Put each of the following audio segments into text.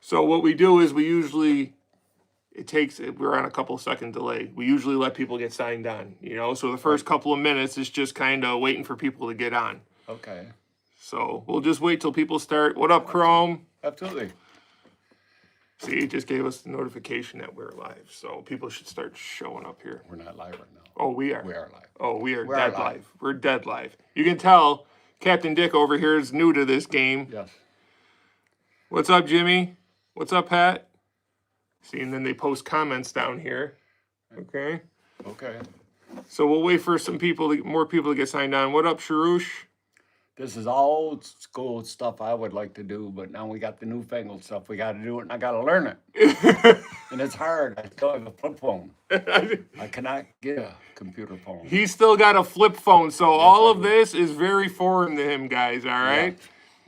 So what we do is we're on a couple second delay. We usually let people get signed on, so the first couple of minutes is just kind of waiting for people to get on. Okay. So we'll just wait till people start. What up, Chrome? Absolutely. See, it just gave us the notification that we're live. So people should start showing up here. We're not live right now. Oh, we are. We are live. Oh, we are dead live. We're dead live. You can tell Captain Dick over here is new to this game. Yes. What's up, Jimmy? What's up, Pat? See, and then they post comments down here. Okay. Okay. So we'll wait for more people to get signed on. What up, Sharush? This is old school stuff I would like to do, but now we got the newfangled stuff. We got to do it, and I got to learn it. And it's hard. I still have a flip phone. I cannot get a computer phone. He's still got a flip phone, so yes, all of this is very foreign to him, guys, all right?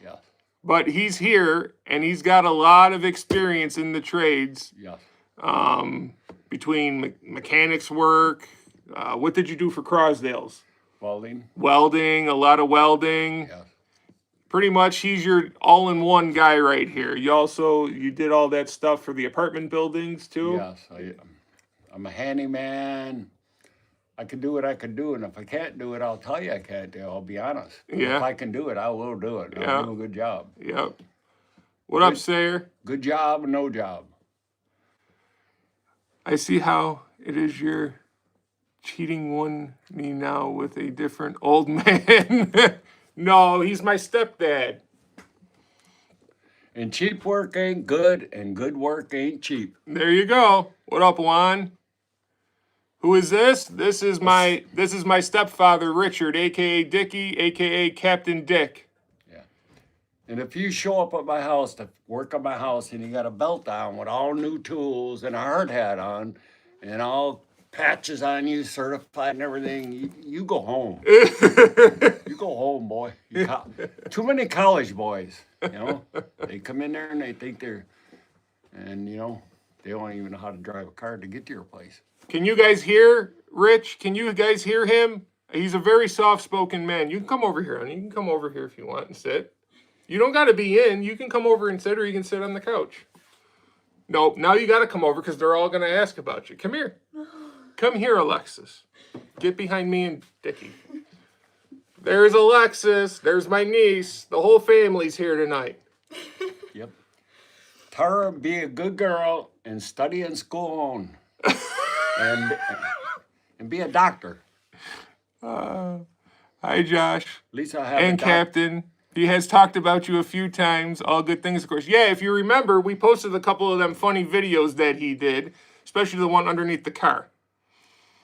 Yes. But he's here, and he's got a lot of experience in the trades. Yes. Between mechanics work. What did you do for Crosdale's? Welding, a lot of welding. Yeah. Pretty much, he's your all-in-one guy right here. You did all that stuff for the apartment buildings too? Yes, I'm a handyman. I can do what I can do, and if I can't do it, I'll tell you I can't do it. I'll be honest. Yeah. If I can do it, I will do it. I'll do a good job. Yep. What up, Sayer? Good job, no job. I see how it is you're cheating me now with a different old man. No, he's my stepdad. And cheap work ain't good, and good work ain't cheap. There you go. What up, Juan? Who is this? This is my stepfather, Richard, aka Dickie, aka Captain Dick. Yeah. And if you show up at my house to work on my house and you got a belt on with all new tools and a hard hat on and all patches on you, certified and everything, you go home. You go home, boy. Too many college boys, They come in there and they think and they don't even know how to drive a car to get to your place. Can you guys hear Rich? Can you guys hear him? He's a very soft-spoken man. You can come over here, honey. You can come over here if you want and sit. You don't got to be in. You can come over and sit, or you can sit on the couch. Nope, now you got to come over because they're all going to ask about you. Come here. Come here, Alexis. Get behind me and Dickie. There's Alexis. There's my niece. The whole family's here tonight. Yep. Tara, be a good girl and study in school and be a doctor. Hi, Josh. At least I have and Captain. He has talked about you a few times. All good things, of course. Yeah, if you remember, we posted a couple of them funny videos that he did, especially the one underneath the car.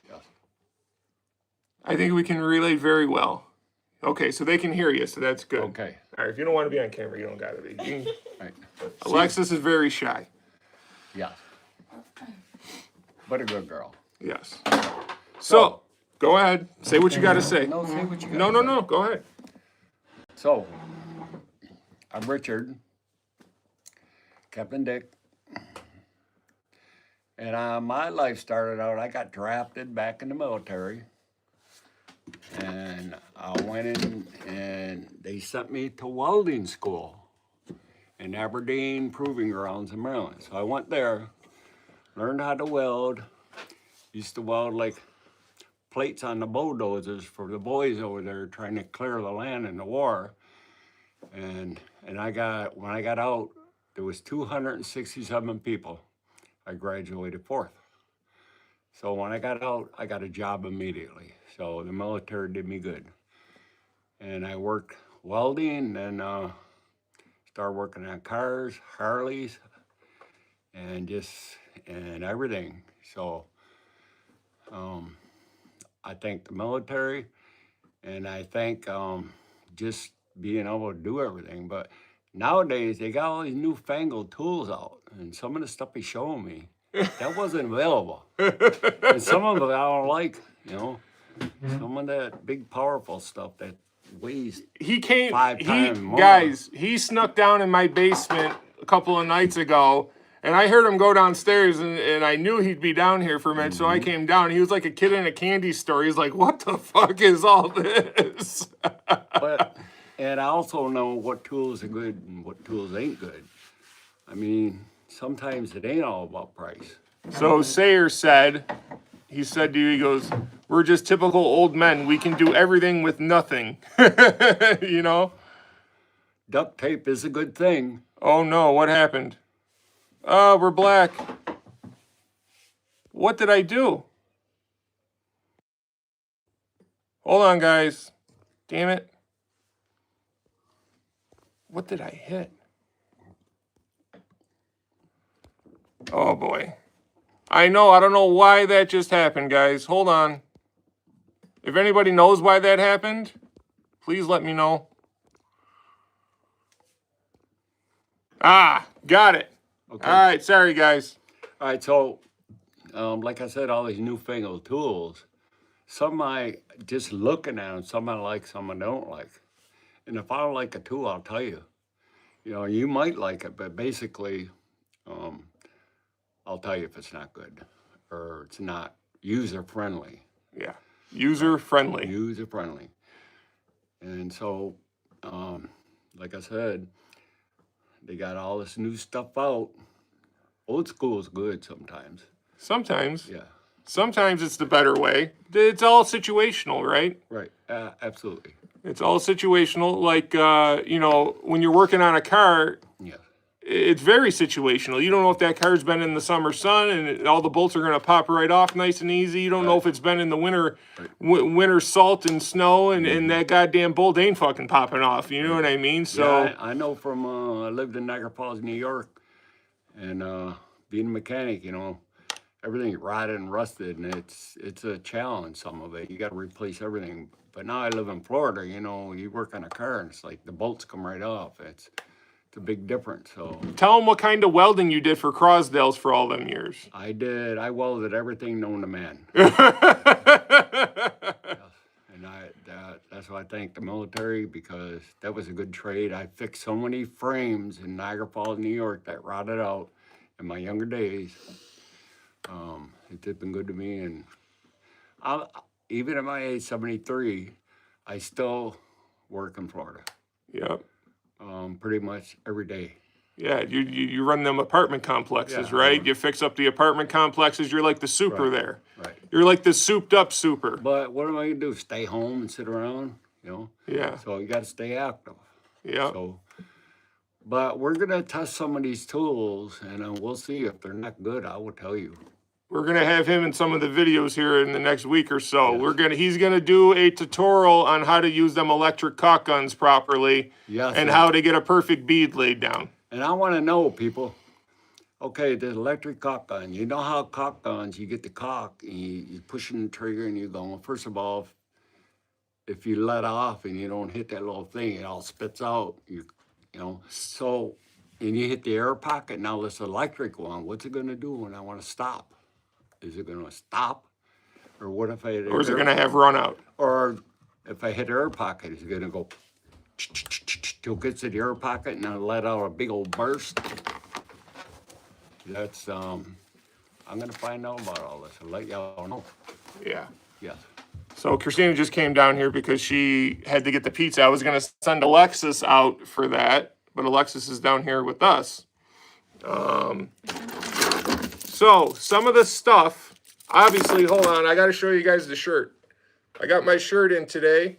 Yes. I think we can relate very well. Okay, so they can hear you, so that's good. Okay. All right, if you don't want to be on camera, you don't got to be. Right. Alexis is very shy. Yes. But a good girl. Yes. So go ahead. Say what you got to say. No, say what you got to say. No. Go ahead. So, I'm Richard, Captain Dick, and my life started out, I got drafted back in the military, and I went in and they sent me to welding school in Aberdeen Proving Grounds in Maryland. So I went there, learned how to weld, used to weld like plates on the bulldozers for the boys over there trying to clear the land in the war. And when I got out, there was 267 people. I graduated 4th. So when I got out, I got a job immediately. So the military did me good. And I worked welding and started working on cars, Harleys, and everything. So I thank the military, and I thank just being able to do everything. But nowadays, they got all these newfangled tools out, and some of the stuff he's showing me, that wasn't available. And some of it I don't like, some of that big, powerful stuff that weighs 5 times more. Guys, he snuck down in my basement a couple of nights ago, and I heard him go downstairs, and I knew he'd be down here for a minute, so I came down. He was like a kid in a candy store. He's like, what the fuck is all this? And I also know what tools are good and what tools ain't good. I mean, sometimes it ain't all about price. So Sayer said, he said to you, he goes, we're just typical old men. We can do everything with nothing. You know? Duct tape is a good thing. Oh no, what happened? Oh, we're black. What did I do? Hold on, guys. Damn it. What did I hit? Oh boy. I know, I don't know why that just happened, guys. Hold on. If anybody knows why that happened, please let me know. Ah, got it. Okay. All right, sorry, guys. All right, so like I said, all these newfangled tools, some I just looking at them, some I like, some I don't like. And if I don't like a tool, I'll tell you. You know, you might like it, but basically, I'll tell you if it's not good or it's not user friendly. Yeah, user friendly. User friendly. And so, like I said, they got all this new stuff out. Old school is good sometimes. Sometimes. Yeah. Sometimes it's the better way. It's all situational, right? Right. Absolutely. It's all situational. Like, you know, when you're working on a car, Yeah. it's very situational. You don't know if that car's been in the summer sun and all the bolts are going to pop right off nice and easy. You don't know if it's been in the winter winter salt and snow and that goddamn bolt ain't fucking popping off. You know what I mean? So yeah, I know from, I lived in Niagara Falls, New York, and being a mechanic, you know, everything rotted and rusted, and it's a challenge, some of it. You got to replace everything. But now I live in Florida, you know, you work on a car, and it's like the bolts come right off. It's a big difference. So tell them what kind of welding you did for Crosdale's for all them years. I welded everything known to man. And that's why I thank the military, because that was a good trade. I fixed so many frames in Niagara Falls, New York that rotted out in my younger days. It's been good to me, and even at my age, 73, I still work in Florida. Yep. Pretty much every day. Yeah, you run them apartment complexes, Yeah, right? You fix up the apartment complexes. You're like the super Right. there. Right. You're like the souped up super. But what am I gonna do? Stay home and sit around? You know? Yeah. So you got to stay active. Yeah. So, but we're gonna test some of these tools, and we'll see if they're not good. I will tell you. We're gonna have him in some of the videos here in the next week or so. Yes. He's gonna do a tutorial on how to use them electric caulk guns properly, Yes. and how to get a perfect bead laid down. And I want to know, people. Okay, the electric caulk gun. You know how caulk guns, you get the caulk, and you're pushing the trigger, and you're going. First of all, if you let off and you don't hit that little thing, it all spits out. You know. So, and you hit the air pocket. Now this electric one, what's it gonna do when I want to stop? Is it gonna stop, or what if I hit Or is it gonna have run out? Or if I hit air pocket, is it gonna go till it gets to the air pocket and then let out a big old burst? That's I'm gonna find out about all this and let y'all know. Yeah. Yes. So Christina just came down here because she had to get the pizza. I was gonna send Alexis out for that, but Alexis is down here with us. So some of the stuff, obviously, hold on, I gotta show you guys the shirt. I got my shirt in today,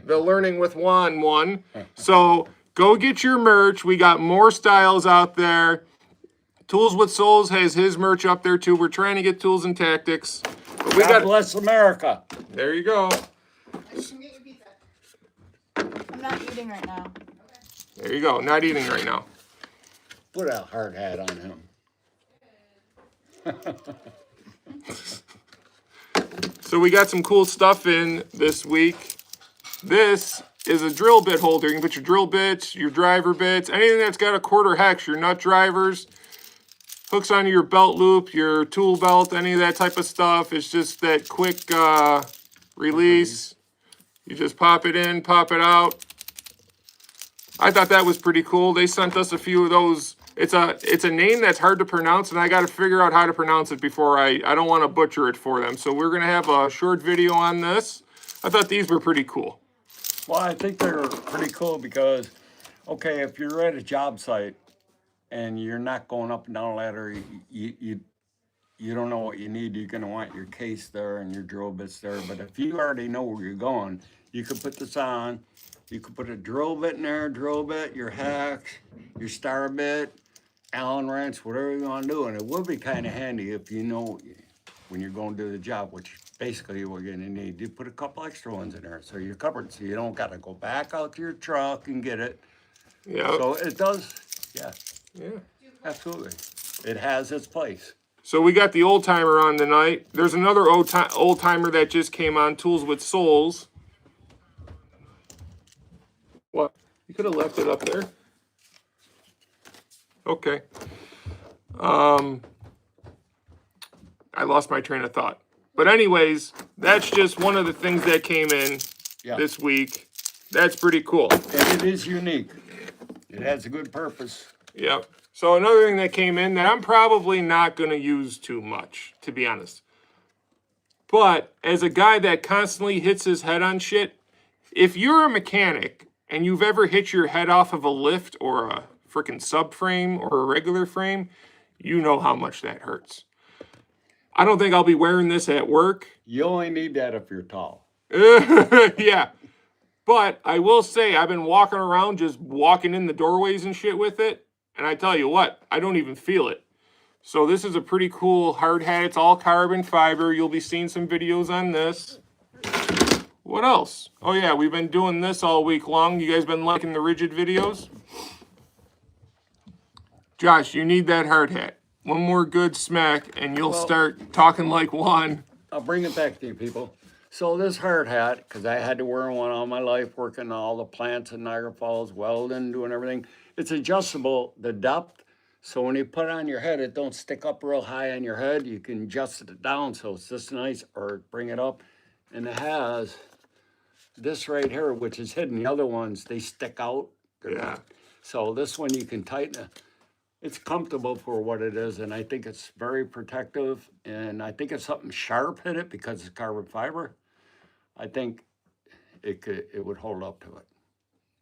the Learning with Juan one. So go get your merch. We got more styles out there. Tools with Souls has his merch up there too. We're trying to get Tools and Tactics. But we God bless America. There you go. You can get your pizza. I'm not eating right now. There you go. Not eating right now. Put a hard hat on him. So we got some cool stuff in this week. This is a drill bit holder. You can put your drill bits, your driver bits, anything that's got a quarter hex, your nut drivers, hooks onto your belt loop, your tool belt, any of that type of stuff. It's just that quick release. You just pop it in, pop it out. I thought that was pretty cool. They sent us a few of those. It's a name that's hard to pronounce, and I got to figure out how to pronounce it before I don't want to butcher it for them. So we're going to have a short video on this. I thought these were pretty cool. Well, I think they're pretty cool because, okay, if you're at a job site and you're not going up and down a ladder, you don't know what you need. You're going to want your case there and your drill bits there. But if you already know where you're going, you could put this on. You could put a drill bit in there, drill bit, your hex, your star bit, Allen wrench, whatever you want to do. And it will be kind of handy if you know when you're going to do the job, which basically we're going to need. You put a couple extra ones in there so you're covered, so you don't got to go back out to your truck and get it. Yeah. So it does, yeah, Yeah. absolutely. It has its place. So we got the old timer on tonight. There's another old timer that just came on, Tools with Souls. What? You could have left it up there. Okay. I lost my train of thought. But anyways, that's just one of the things that came in this week. That's pretty cool. And it is unique. It has a good purpose. Yep. So another thing that came in that I'm probably not going to use too much, to be honest. But as a guy that constantly hits his head on shit, if you're a mechanic and you've ever hit your head off of a lift or a freaking subframe or a regular frame, you know how much that hurts. I don't think I'll be wearing this at work. You only need that if you're tall. Yeah. But I will say I've been walking around, just walking in the doorways and shit with it. And I tell you what, I don't even feel it. So this is a pretty cool hard hat. It's all carbon fiber. You'll be seeing some videos on this. What else? Oh yeah, we've been doing this all week long. You guys been liking the rigid videos? Josh, you need that hard hat. One more good smack and you'll start talking like one. I'll bring it back to you, people. So this hard hat, because I had to wear one all my life, working all the plants in Niagara Falls, welding, doing everything. It's adjustable, the depth, so when you put it on your head, it don't stick up real high on your head. You can adjust it down so it's just nice, or bring it up. And it has this right here, which is hidden. The other ones, they stick out. Yeah. So this one you can tighten it. It's comfortable for what it is, and I think it's very protective. And I think if something sharp hit it, because it's carbon fiber, I think it would hold up to it.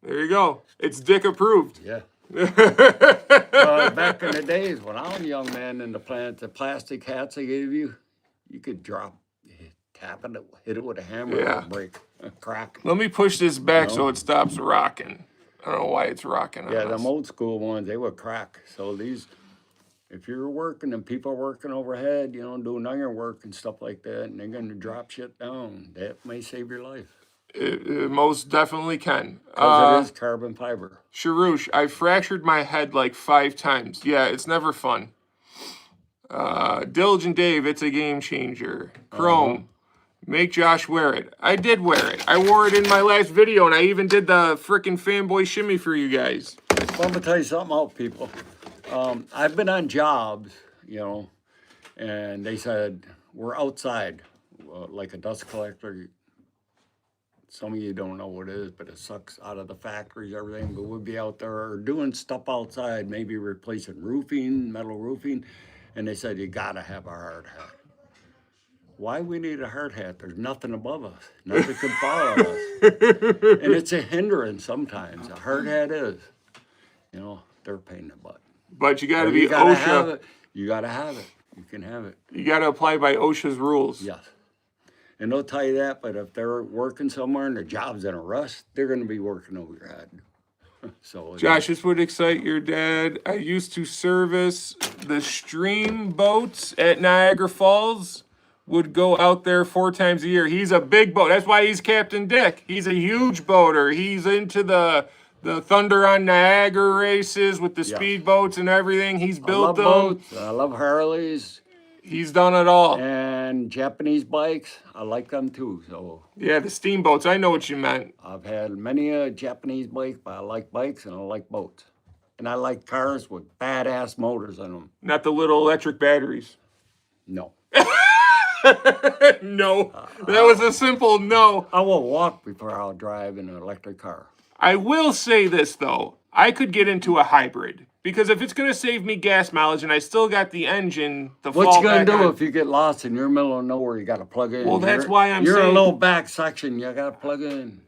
There you go. It's Dick approved. Yeah. Back in the days when I was a young man in the plant, the plastic hats they gave you, you could tap it, hit it with a hammer, Yeah. and break, crack. Let me push this back so it stops rocking. I don't know why it's rocking on Yeah, us. them old school ones, they would crack. So these, if you're working and people are working overhead, doing iron work and stuff like that, and they're going to drop shit down, that may save your life. It most definitely can. Because it is carbon fiber. Sharouche, I fractured my head like 5 times. Yeah, it's never fun. Diligent Dave, it's a game changer. Chrome, make Josh wear it. I did wear it. I wore it in my last video, and I even did the frickin' fanboy shimmy for you guys. Well, I'm going to tell you something else, people. I've been on jobs, and they said, we're outside, like a dust collector. Some of you don't know what it is, but it sucks out of the factories, everything. But we'll be out there doing stuff outside, maybe replacing roofing, metal roofing. And they said, you got to have a hard hat. Why we need a hard hat? There's nothing above us. Nothing can follow us. And it's a hindrance sometimes. A hard hat is. They're a pain in the butt. But you got to But be you gotta OSHA. have it. You got to have it. You can have it. You got to apply by OSHA's rules. Yes. And they'll tell you that, but if they're working somewhere and their job's in a rush, they're going to be working over your head. So Josh, this would excite your dad. I used to service the stream boats at Niagara Falls. Would go out there 4 times a year. He's a big boat. That's why he's Captain Dick. He's a huge boater. He's into the Thunder on Niagara races with the speedboats and everything. He's built I love boats. I love Harleys. He's done it all. And Japanese bikes, I like them too. So Yeah, the steamboats. I know what you meant. I've had many a Japanese bike, but I like bikes and I like boats. And I like cars with badass motors in them. Not the little electric batteries. No. No. That was a simple no. I will walk before I'll drive in an electric car. I will say this, though. I could get into a hybrid. Because if it's going to save me gas mileage and I still got the engine to fall What you gonna back do on- if you get lost in your middle of nowhere? You got to plug in. Well, that's why I'm you're in saying- a little back section. You got to plug in.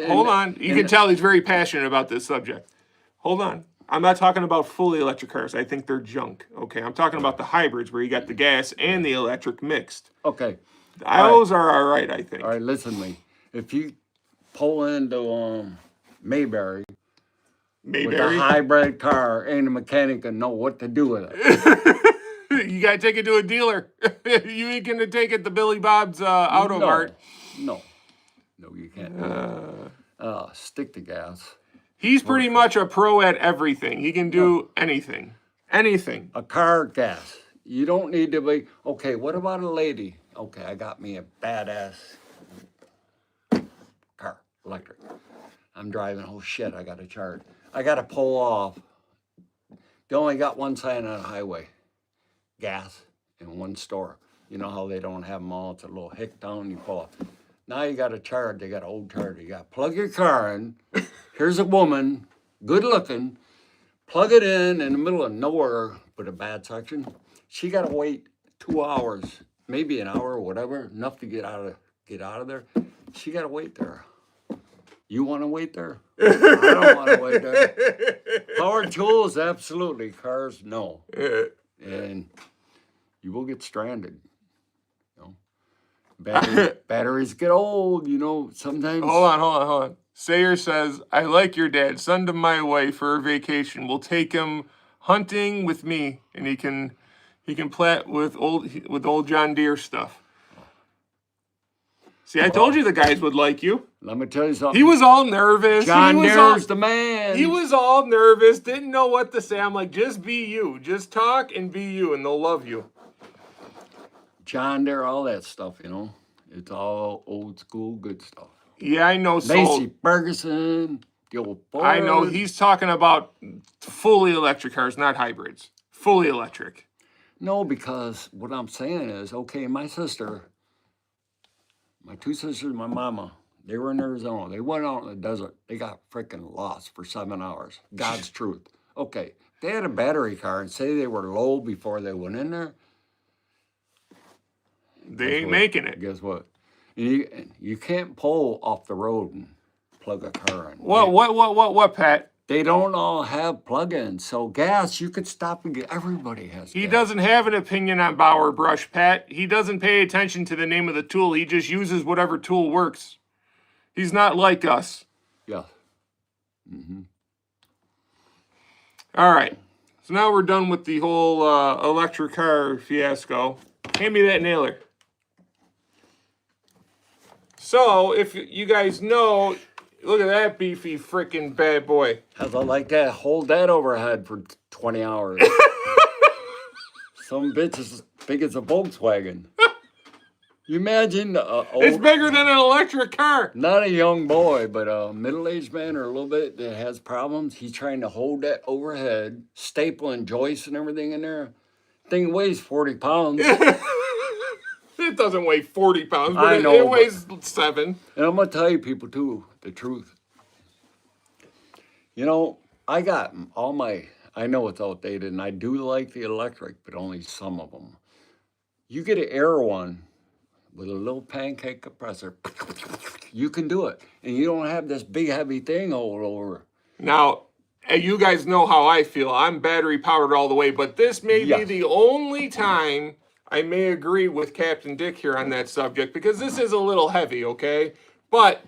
Hold on. You can tell he's very passionate about this subject. Hold on. I'm not talking about fully electric cars. I think they're junk. Okay, I'm talking about the hybrids where you got the gas and the electric mixed. Okay. Those are all right, I think. All right, listen to me. If you pull into Mayberry with a Mayberry. hybrid car, ain't a mechanic gonna know what to do with it. You gotta take it to a dealer. You ain't gonna take it to Billy Bob's Auto Mart. No, you can't. Stick to gas. He's pretty much a pro at everything. He can do anything. Anything. A car, gas. You don't need to be, okay, what about a lady? Okay, I got me a badass car, electric. I'm driving, oh shit, I got to charge. I got to pull off. They only got one sign on the highway, gas, in one store. You know how they don't have them all, it's a little hick down, you pull off. Now you got to charge, they got an old charger. You got to plug your car in. Here's a woman, good looking, plug it in the middle of nowhere with a bad section. She got to wait 2 hours, maybe an hour or whatever, enough to get out of there. She got to wait there. You want to wait there? I don't want to wait there. Power tools, absolutely. Cars, no. And you will get stranded. Batteries get old, sometimes. Hold on. Sayer says, I like your dad. Send him my way for a vacation. We'll take him hunting with me, and he can plant with old John Deere stuff. See, I told you the guys would like you. Let me tell you something. He was all nervous. John Deere's the man. He was all nervous, didn't know what to say. I'm like, just be you. Just talk and be you, and they'll love you. John Deere, all that stuff, It's all old school good stuff. Yeah, I know. Macy Ferguson, the old Ford. I know. He's talking about fully electric cars, not hybrids. Fully electric. No, because what I'm saying is, okay, my two sisters, my mama, they were in Arizona. They went out in the desert. They got freaking lost for 7 hours. God's truth. Okay, they had a battery car and say they were low before they went in there. They ain't making it. Guess what? You can't pull off the road and plug a car in. What, Pat? They don't all have plug-ins. So gas, you could stop and get, everybody has He gas. doesn't have an opinion on Bower Brush, Pat. He doesn't pay attention to the name of the tool. He just uses whatever tool works. He's not like us. Yeah. Mm-hmm. All right. So now we're done with the whole electric car fiasco. Hand me that nailer. So, if you guys know, look at that beefy freaking bad boy. How's it like that? Hold that overhead for 20 hours. Some bitch is as big as a Volkswagen. You imagine it's bigger than an electric car. Not a young boy, but a middle-aged man or a little bit that has problems. He's trying to hold that overhead, stapling joists and everything in there. Thing weighs 40 pounds. It doesn't weigh 40 pounds, but I know, it weighs 7. And I'm going to tell you people, too, the truth. I got all I know it's outdated, and I do like the electric, but only some of them. You get an air one with a little pancake compressor, you can do it. And you don't have this big, heavy thing all over. Now, you guys know how I feel. I'm battery powered all the way, but this may be the only time I may agree with Captain Dick here on that subject, because this is a little heavy, okay? But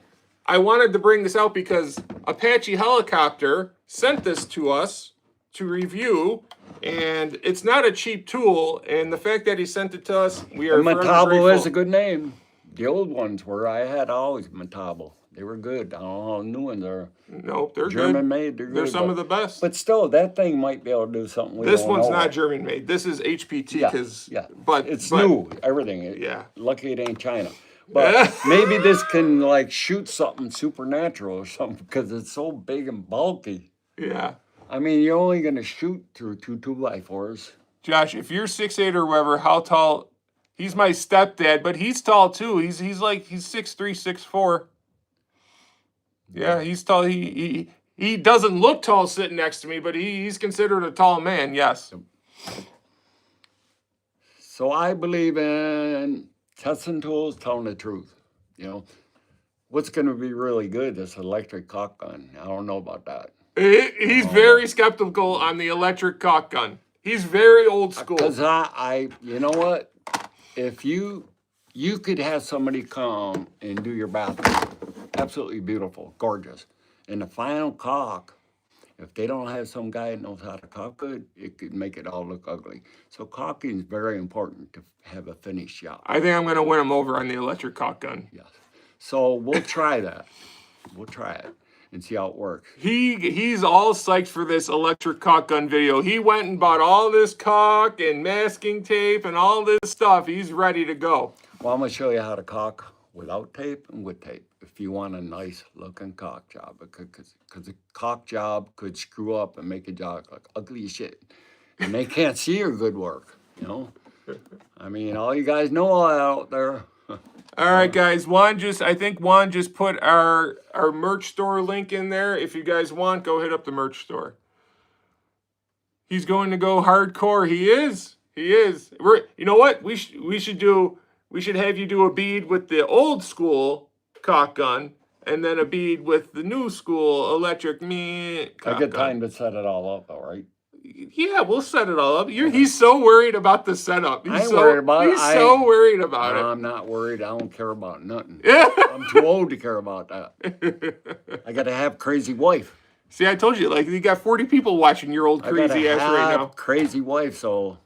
I wanted to bring this out because Apache Helicopter sent this to us to review, and it's not a cheap tool, and the fact that he sent it to us, we are forever Metabo grateful. is a good name. The old ones were, I had always Metabo. They were good. I don't know how new ones are. Nope, they're German good. made, they're good. They're some of the best. But still, that thing might be able to do something we This don't one's know. not German made. This is HPT, because but it's new, everything. Yeah. Lucky it ain't China. But maybe this can shoot something supernatural or something, because it's so big and bulky. Yeah. I mean, you're only going to shoot through 2 2x4s. Josh, if you're 6'8" or whatever, how tall? He's my stepdad, but he's tall too. He's 6'3", 6'4". Yeah, he's tall. He doesn't look tall sitting next to me, but he's considered a tall man. Yes. So I believe in testing tools, telling the truth. What's going to be really good? This electric caulk gun. I don't know about that. He's very skeptical on the electric caulk gun. He's very old school. Because you know what? If you could have somebody come and do your bathroom, absolutely beautiful, gorgeous. And the final caulk, if they don't have some guy that knows how to caulk good, it could make it all look ugly. So caulking is very important to have a finished job. I think I'm going to win him over on the electric caulk gun. Yes. So we'll try that. We'll try it and see how it works. He's all psyched for this electric caulk gun video. He went and bought all this caulk and masking tape and all this stuff. He's ready to go. Well, I'm going to show you how to caulk without tape and with tape if you want a nice looking caulk job. Because a caulk job could screw up and make a job look ugly as shit. And they can't see your good work, you know. I mean, all you guys know out there. All right, guys. I think Juan just put our merch store link in there. If you guys want, go hit up the merch store. He's going to go hardcore. He is. You know what? We should have you do a bead with the old school caulk gun, and then a bead with the new school electric I get time to set it all up, all right? Yeah, we'll set it all up. He's so worried about the setup. I ain't worried about it. He's so worried about it. I'm not worried. I don't care about nothing. Yeah. I'm too old to care about that. I got to have crazy wife. See, I told you, like, you got 40 people watching your old crazy ass right now. Crazy wife, so.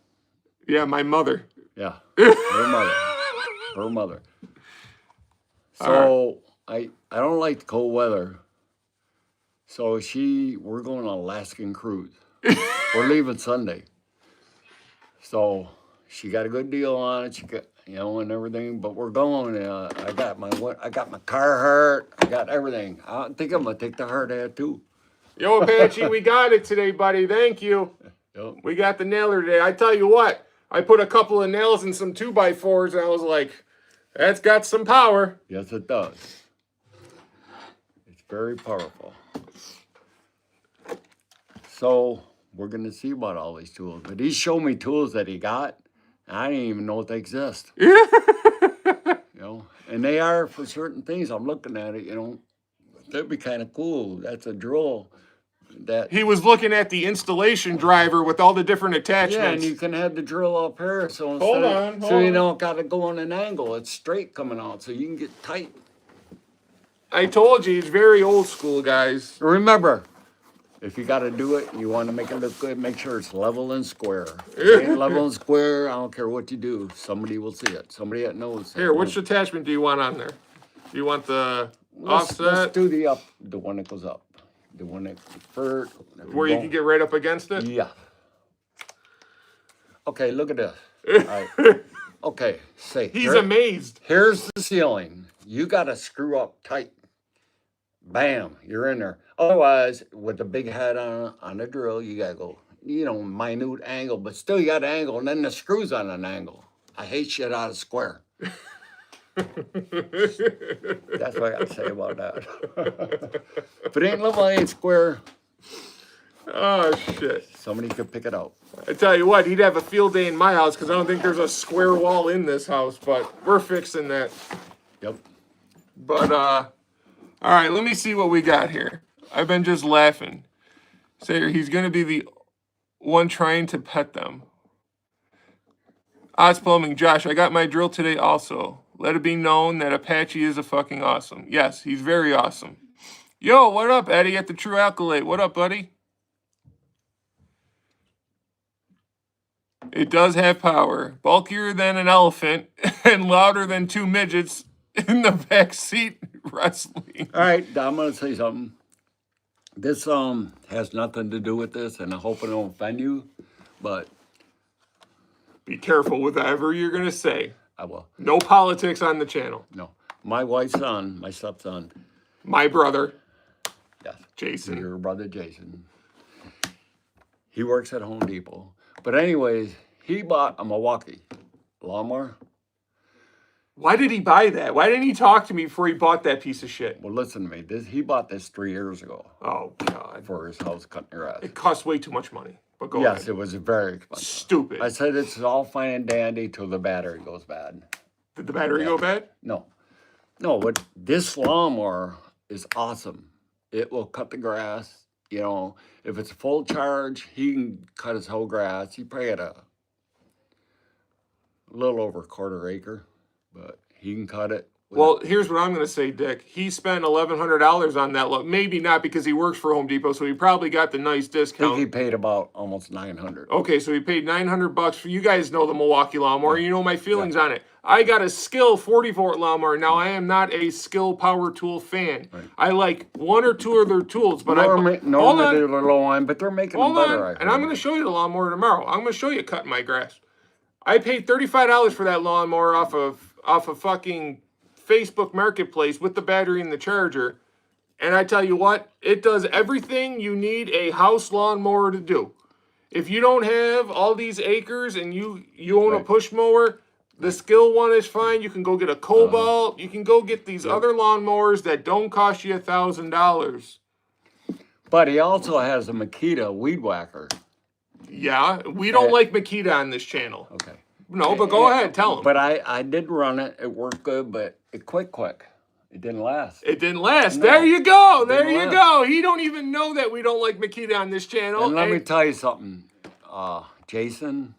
Yeah, my mother. Yeah, her mother. So I don't like the cold weather. So we're going on an Alaskan cruise. We're leaving Sunday. So she got a good deal on it. She got, and everything. But we're going. I got my Carhartt. I got everything. I think I'm gonna take the hard hat too. Yo, Apache, we got it today, buddy. Thank you. Yep. We got the nailer today. I tell you what, I put a couple of nails in some 2x4s, and I was like, that's got some power. Yes, it does. It's very powerful. So we're going to see about all these tools. But he showed me tools that he got. I didn't even know they exist. And they are for certain things. I'm looking at it, that'd be kind of cool. That's a drill. He was looking at the installation driver with all the different attachments. Yeah, and you can have the drill up here. So Hold you on. don't got to go on an angle. It's straight coming out, so you can get tight. I told you, he's very old school, guys. Remember, if you got to do it, you want to make it look good, make sure it's level and square. If it ain't level and square, I don't care what you do. Somebody will see it. Somebody that knows. Here, which attachment do you want on there? Do you want the offset? Let's do the one that goes up. The one that first. Where you can get right up against it? Yeah. Okay, look at this. All right. Okay, He's amazed. Here's the ceiling. You got to screw up tight. Bam, you're in there. Otherwise, with the big head on the drill, you got to go, minute angle, but still you got an angle, and then the screw's on an angle. I hate shit out of square. That's what I got to say about that. If it ain't level, it ain't square. Oh, shit. Somebody could pick it out. I tell you what, he'd have a field day in my house because I don't think there's a square wall in this house, but we're fixing that. Yep. But, all right, let me see what we got here. I've been just laughing. Say he's going to be the one trying to pet them. Oz Plumbing, Josh, I got my drill today also. Let it be known that Apache is a fucking awesome. Yes, he's very awesome. Yo, what up, Eddie at the True Alkalate? What up, buddy? It does have power. Bulkier than an elephant and louder than two midgets in the back seat wrestling. All right, I'm going to say something. This has nothing to do with this, and I hope it don't offend you, but... Be careful with whatever you're going to say. I will. No politics on the channel. No. My wife's son, my stepson. My brother. Yes. Jason. Your brother, Jason. He works at Home Depot. But anyways, he bought a Milwaukee lawnmower. Why did he buy that? Why didn't he talk to me before he bought that piece of shit? Well, listen to me. He bought this 3 years ago. Oh, God. For his house cutting grass. It cost way too much money. But go Yes, ahead. it was very expensive. Stupid. I said it's all fine and dandy till the battery goes bad. Did the battery go bad? No. No, but this lawnmower is awesome. It will cut the grass you know, if it's a full charge, he can cut his whole grass. He probably had a little over a quarter acre, but he can cut it. Well, here's what I'm going to say, Dick. He spent $1,100 on that look. Maybe not because he works for Home Depot, so he probably got the nice I think discount. he paid about almost $900. Okay, so he paid $900 for. You guys know the Milwaukee lawnmower. You know my feelings on it. I got a Skill 40-volt lawnmower. Now I am not a Skill power tool fan. Right. I like one or two of their tools, but Normally they're low on, but they're making them hold better. on, and I'm going to show you the lawnmower tomorrow. I'm going to show you cutting my grass. I paid $35 for that lawnmower off of fucking Facebook Marketplace with the battery and the charger. And I tell you what, it does everything you need a house lawnmower to do. If you don't have all these acres and you own a push mower, the Skill one is fine. You can go get a Cobalt. You can go get these other lawnmowers that don't cost you $1,000. But he also has a Makita weed whacker. Yeah, we don't like Makita on this channel. Okay. No, but go ahead, tell them. But I did run it. It worked good, but it quit quick. It didn't last. It didn't last. No, there you go. There didn't you last. go. He don't even know that we don't like Makita on this channel. And let me tell you something. Jason,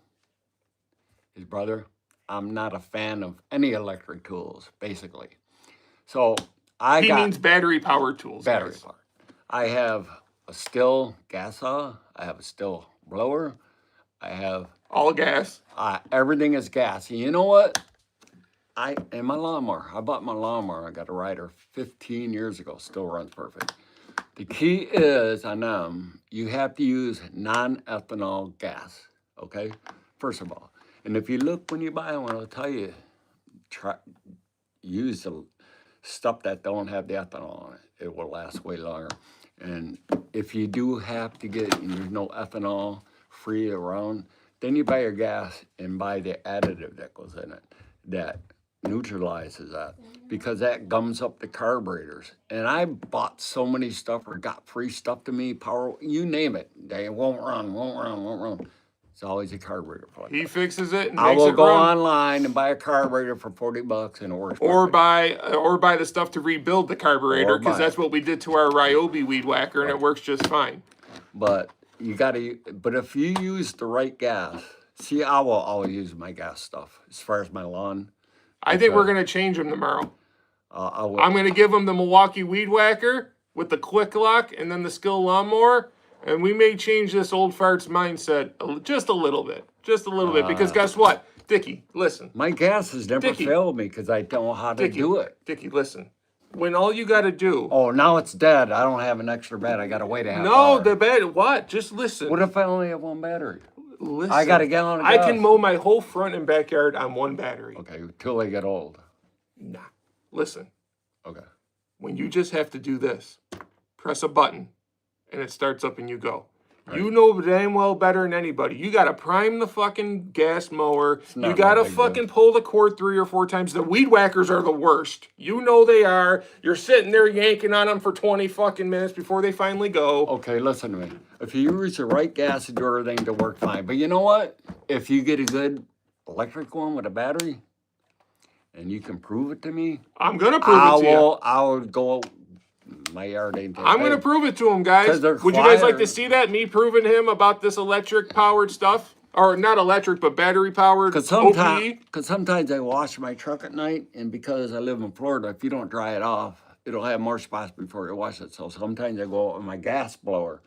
his brother, I'm not a fan of any electric tools, basically. So He means battery power tools. battery guys. power. I have a Still gas saw. I have a Still blower. I have All gas. everything is gas. And you know what? And my lawnmower. I bought my lawnmower. I got a rider 15 years ago. Still runs perfect. The key is on them, you have to use non-ethanol gas. Okay? First of all. And if you look when you buy one, I'll tell you, use the stuff that don't have the ethanol on it. It will last way longer. And if you do have to get, and there's no ethanol free around, then you buy your gas and buy the additive that goes in it that neutralizes that, because that gums up the carburetors. And I bought so many stuff or got free stuff to me, power, you name it. They won't run. It's always a carburetor fault. He fixes it and I makes will it go run. online and buy a carburetor for $40 and it works. Or perfect. buy the stuff to rebuild the carburetor, Or because buy that's what we did to our Ryobi weed whacker, and it works just fine. But if you use the right gas, see, I will always use my gas stuff as far as my lawn. I think we're gonna change them tomorrow. I will. I'm gonna give them the Milwaukee weed whacker with the quick lock, and then the Skill lawnmower. And we may change this old fart's mindset just a little bit. Because guess what? Dickie, listen. My gas has never Dickie. failed me because I don't know how to do it. Dickie, listen. When all you got to do... Oh, now it's dead. I don't have an extra bed. I got to wait a half No, hour. the bed... What? Just listen. What if I only have one battery? Listen. I got a gallon of I gas. can mow my whole front and backyard on one battery. Okay, till they get old. Nah. Listen. Okay. When you just have to do this, press a button, and it starts up and you go. Right. You know damn well better than anybody. You got to prime the fucking gas mower. not You got to my big fucking deal. pull the cord 3 or 4 times. The weed whackers are the worst. You know they are. You're sitting there yanking on them for 20 fucking minutes before they finally go. Okay, listen to me. If you use the right gas, you do everything to work fine. But you know what? If you get a good electric one with a battery, and you can prove it to me, I'm going to prove it to you. I will go. My yard ain't that I'm going to big. prove it to him, guys. 'Cause they're Would you guys like quiet. to see that? Me proving him about this electric powered stuff? Or not electric, but battery powered Because OPE? sometimes I wash my truck at night, and because I live in Florida, if you don't dry it off, it'll have more spots before you wash it. So sometimes I go out with my gas blower.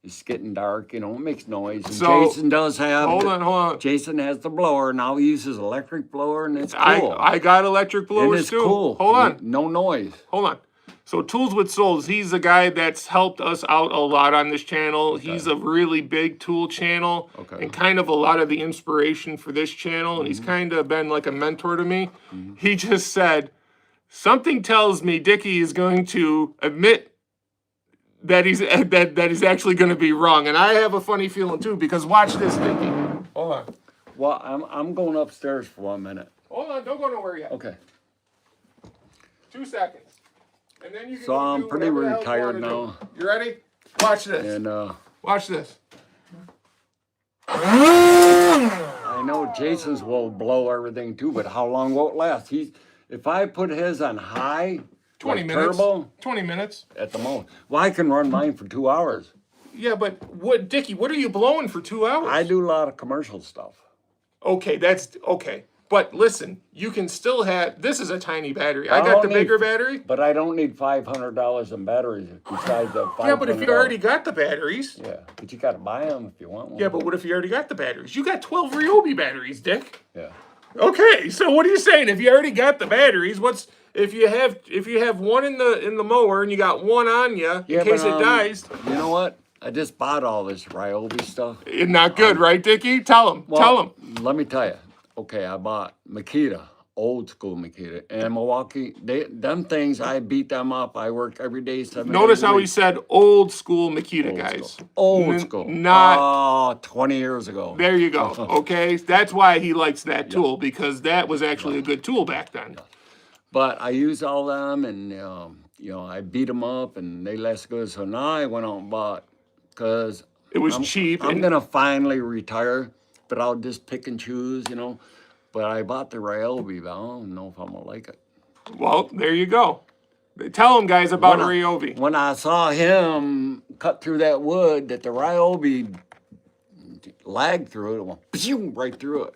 It's getting dark, it makes noise. And So, Jason does have. Hold on. Jason has the blower. Now he uses electric blower, and it's I cool. got electric and blowers it's too. cool. Hold on. No noise. Hold on. So Tools with Souls, he's the guy that's helped us out a lot on this channel. He's a really big tool channel and kind of a lot of the inspiration for this channel. And he's kind of been like a mentor to me. He just said, something tells me Dickie is going to admit that he's actually going to be wrong. And I have a funny feeling too, because watch this, Dickie. Hold on. Well, I'm going upstairs for 1 minute. Hold on. Don't go nowhere yet. Okay. 2 seconds. And then you can So go I'm do pretty whatever the hell you retired wanna do. now. You ready? Watch this. And Watch this. I know Jason's will blow everything too, but how long will it last? If I put his on high, 20 like minutes. turbo, 20 minutes. at the most. Well, I can run mine for 2 hours. Yeah, but what, Dickie, what are you blowing for 2 hours? I do a lot of commercial stuff. Okay, that's okay. But listen, you can still have, this is a tiny battery. I I got don't the need- bigger battery. But I don't need $500 in batteries besides the $500. Yeah, but if you already got the batteries. Yeah, but you got to buy them if you want one. Yeah, but what if you already got the batteries? You got 12 Ryobi batteries, Dick. Yeah. Okay, so what are you saying? If you already got the batteries, what's if you have one in the mower and you got one on you in case it dies? You know what? I just bought all this Ryobi stuff. It's not good, right, Dickie? Tell him. Tell him. Let me tell you. Okay, I bought Makita, old school Makita, and Milwaukee. Them things, I beat them up. I work every day, 7 Notice days a how week. he said old school Makita, guys. Old school. Not. 20 years ago. There you go. Okay, that's why he likes that tool because that was actually a good tool back then. But I use all them, and I beat them up, and they last good. So now I went out and bought because It was cheap. I'm and- gonna finally retire, but I'll just pick and choose, But I bought the Ryobi, but I don't know if I'm gonna like it. Well, there you go. Tell him, guys, about When I- Ryobi. When I saw him cut through that wood, that the Ryobi lagged through it, went pshoo, right through it.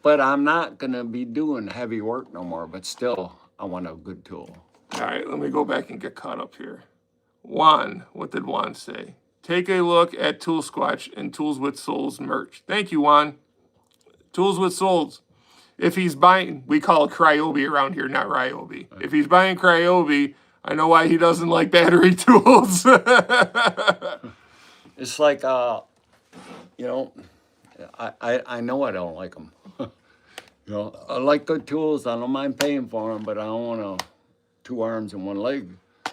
But I'm not gonna be doing heavy work no more. But still, I want a good tool. All right, let me go back and get caught up here. Juan, what did Juan say? Take a look at Tool Squatch and Tools with Souls merch. Thank you, Juan. Tools with Souls. If he's buying, we call it Cryobi around here, not Ryobi. If he's buying Cryobi, I know why he doesn't like battery tools. It's like, I know I don't like them. I like good tools. I don't mind paying for them, but I don't want 2 arms and 1 leg.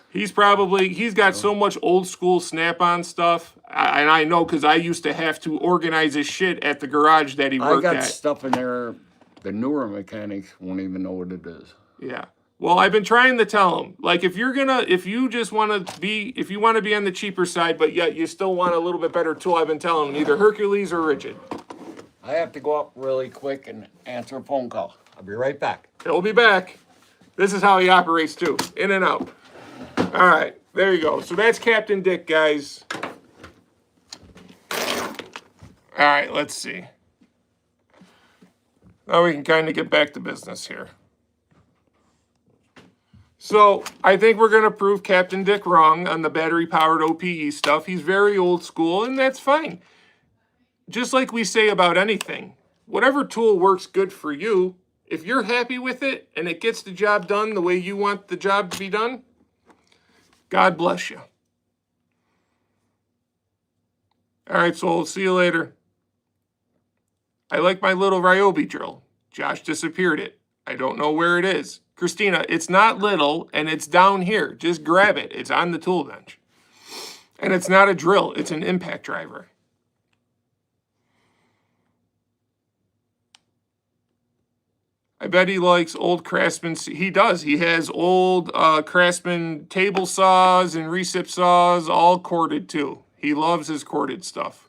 He's got so much old school snap-on stuff. And I know because I used to have to organize his shit at the garage that he I worked got at. stuff in there the newer mechanics won't even know what it is. Yeah. Well, I've been trying to tell him, like, if you want to be on the cheaper side, but yet you still want a little bit better tool, I've been telling him either Hercules or Rigid. I have to go up really quick and answer a phone call. I'll be right back. He'll be back. This is how he operates too, in and out. All right, there you go. So that's Captain Dick, guys. All right, let's see. Now we can kind of get back to business here. So I think we're going to prove Captain Dick wrong on the battery-powered OPE stuff. He's very old school, and that's fine. Just like we say about anything, whatever tool works good for you, if you're happy with it and it gets the job done the way you want the job to be done, God bless you. All right, so we'll see you later. I like my little Ryobi drill. Josh disappeared it. I don't know where it is. Christina, it's not little, and it's down here. Just grab it. It's on the tool bench. And it's not a drill. It's an impact driver. I bet he likes old Craftsman. He does. He has old Craftsman table saws and recip saws, all corded too. He loves his corded stuff.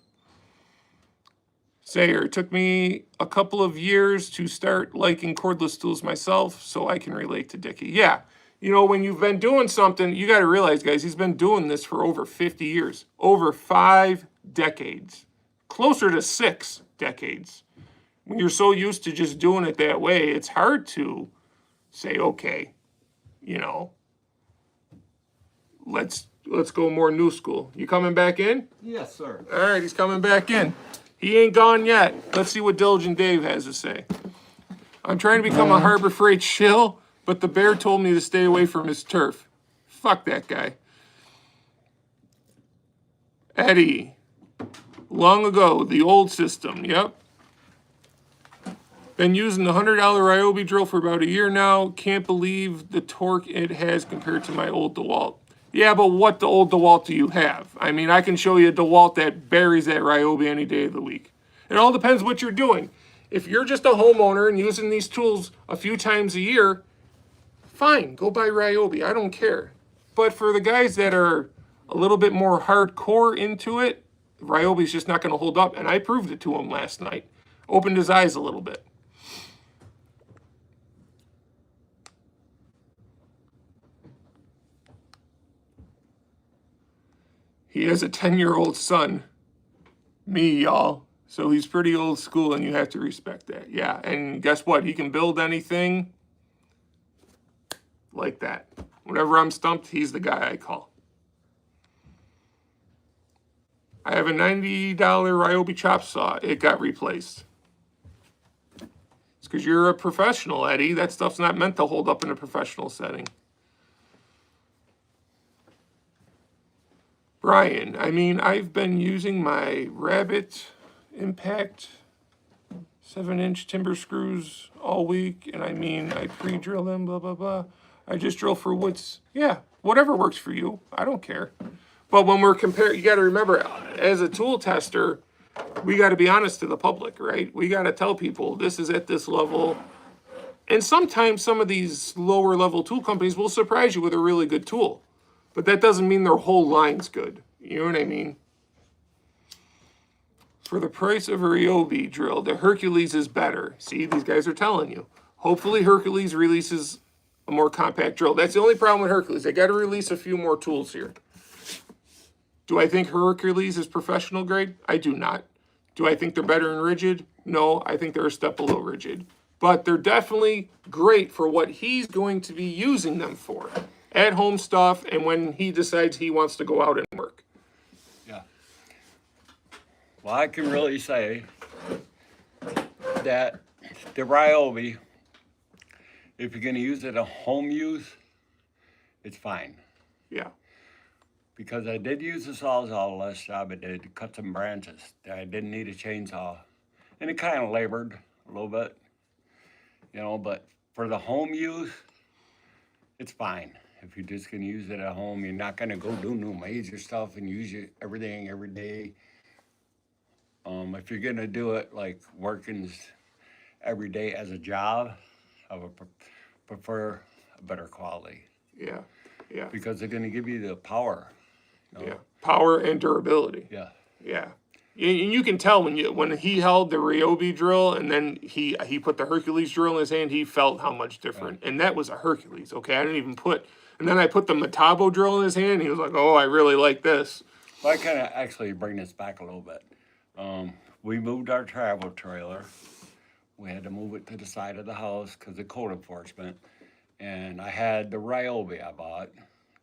Sayer, it took me a couple of years to start liking cordless tools myself, so I can relate to Dickie. Yeah, when you've been doing something, you got to realize, guys, he's been doing this for over 50 years. Over 5 decades. Closer to 6 decades. When you're so used to just doing it that way, it's hard to say, okay, let's go more new school. You coming back in? Yes, sir. All right, he's coming back in. He ain't gone yet. Let's see what Diligent Dave has to say. I'm trying to become a Harbor Freight shill, but the bear told me to stay away from his turf. Fuck that guy. Eddie. Long ago, the old system. Yep. Been using the $100 Ryobi drill for about a year now. Can't believe the torque it has compared to my old DeWalt. Yeah, but what the old DeWalt do you have? I mean, I can show you a DeWalt that buries that Ryobi any day of the week. It all depends what you're doing. If you're just a homeowner and using these tools a few times a year, fine, go buy Ryobi. I don't care. But for the guys that are a little bit more hardcore into it, Ryobi's just not going to hold up. And I proved it to him last night. Opened his eyes a little bit. He has a 10-year-old son. Me, y'all. So he's pretty old school, and you have to respect that. Yeah, and guess what? He can build anything like that. Whenever I'm stumped, he's the guy I call. I have a $90 Ryobi chop saw. It got replaced. It's because you're a professional, Eddie. That stuff's not meant to hold up in a professional setting. Brian, I mean, I've been using my Rabbit Impact 7-inch timber screws all week, and I mean, I pre-drill them, blah, blah, blah. I just drill for woods. Yeah, whatever works for you. I don't care. But when we're comparing, you got to remember, as a tool tester, we got to be honest to the public, right? We got to tell people this is at this level. And sometimes some of these lower level tool companies will surprise you with a really good tool. But that doesn't mean their whole line's good. You know what I mean? For the price of a Ryobi drill, the Hercules is better. See, these guys are telling you. Hopefully Hercules releases a more compact drill. That's the only problem with Hercules. They got to release a few more tools here. Do I think Hercules is professional grade? I do not. Do I think they're better in rigid? No, I think they're a step below rigid. But they're definitely great for what he's going to be using them for. At-home stuff, and when he decides he wants to go out and work. Yeah. Well, I can really say that the Ryobi, if you're going to use it at home use, it's fine. Yeah. Because I did use the Sawzall the last job I did to cut some branches. I didn't need a chainsaw. And it kind of labored a little bit, you know, but for the home use, it's fine. If you're just going to use it at home, you're not going to go do no major stuff and use everything every day. If you're going to do it like working every day as a job, I would prefer a better quality. Yeah. Yeah. Because they're going to give you the power. You know? Yeah. Power and durability. Yeah. Yeah. And you can tell when he held the Ryobi drill and then he put the Hercules drill in his hand, he felt how much different. Right. And that was a Hercules, okay? I didn't even and then I put the Metabo drill in his hand, and he was like, oh, I really like this. Well, I kind of actually bring this back a little bit. We moved our travel trailer. We had to move it to the side of the house because of code enforcement. And I had the Ryobi I bought,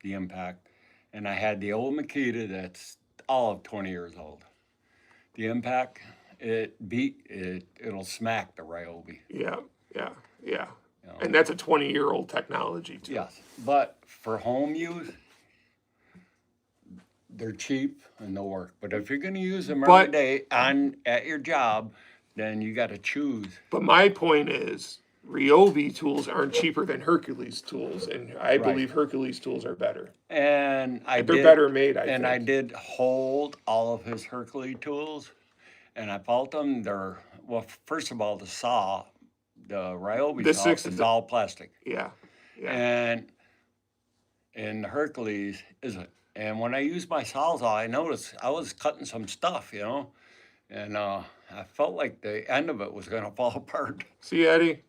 the Impact, and I had the old Makita that's all of 20 years old. The Impact, it'll smack the Ryobi. Yeah. You know? And that's a 20-year-old technology too. Yes, but for home use, they're cheap and they'll work. But if you're going to use them every day at your job, then you got to choose. But my point is, Ryobi tools aren't cheaper than Hercules tools, and I believe Hercules tools are better. And they're better made, I think. I did hold all of his Hercules tools, and I felt them. Well, first of all, the saw, the Ryobi saw is all plastic. Yeah. And the Hercules isn't. And when I used my Sawzall, I noticed I was cutting some stuff, you know, and I felt like the end of it was going to fall apart. See, Eddie?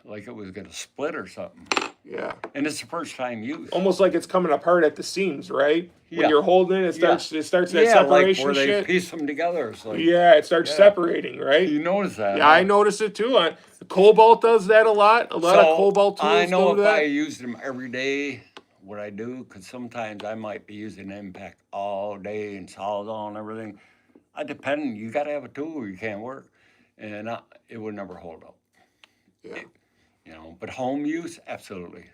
Like it was going to split or something. Yeah. And it's the first time used. Almost like it's coming apart at the seams, right? Yeah. When you're holding it, it starts that separation like where they shit. piece them together. It's like, it starts separating, right? You notice that? Yeah, I notice it too. Cobalt does that a lot. A lot of Cobalt tools I know do if that. I used them every day, what I do, because sometimes I might be using Impact all day and Sawzall and everything. I depend. You got to have a tool or you can't work, and it would never hold up. Yeah. You know, but home use, absolutely.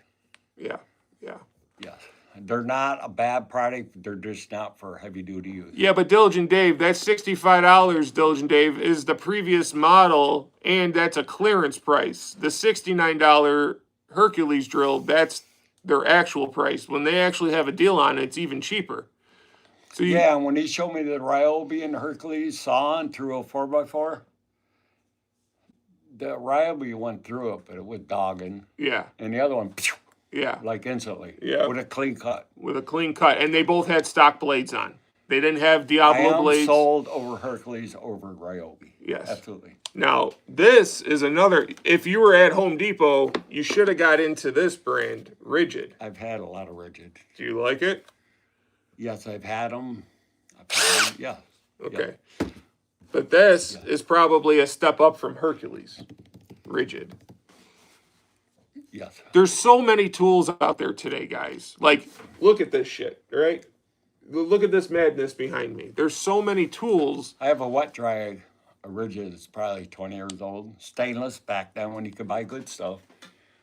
Yeah. Yes. They're not a bad product. They're just not for heavy duty use. Yeah, but Diligent Dave, that's $65, Diligent Dave, is the previous model, and that's a clearance price. The $69 Hercules drill, that's their actual price. When they actually have a deal on it, it's even cheaper. So and when he showed me the Ryobi and the Hercules sawing through a 4x4, the Ryobi went through it, but it was dogging. Yeah. And the other one, yeah, like instantly. Yeah. With a clean cut. With a clean cut. And they both had stock blades on. They didn't have Diablo blades. Sold over Hercules over Ryobi. Yes. Absolutely. Now, this is another, if you were at Home Depot, you should have got into this brand, Rigid. I've had a lot of Rigid. Do you like it? Yes, I've had them. Yeah. Okay. But this Yeah. is probably a step up from Hercules. Rigid. Yes. There's so many tools out there today, guys. Like, look at this shit, right? Look at this madness behind me. There's so many tools. I have a wet dry, a Rigid. It's probably 20 years old. Stainless back then when you could buy good stuff.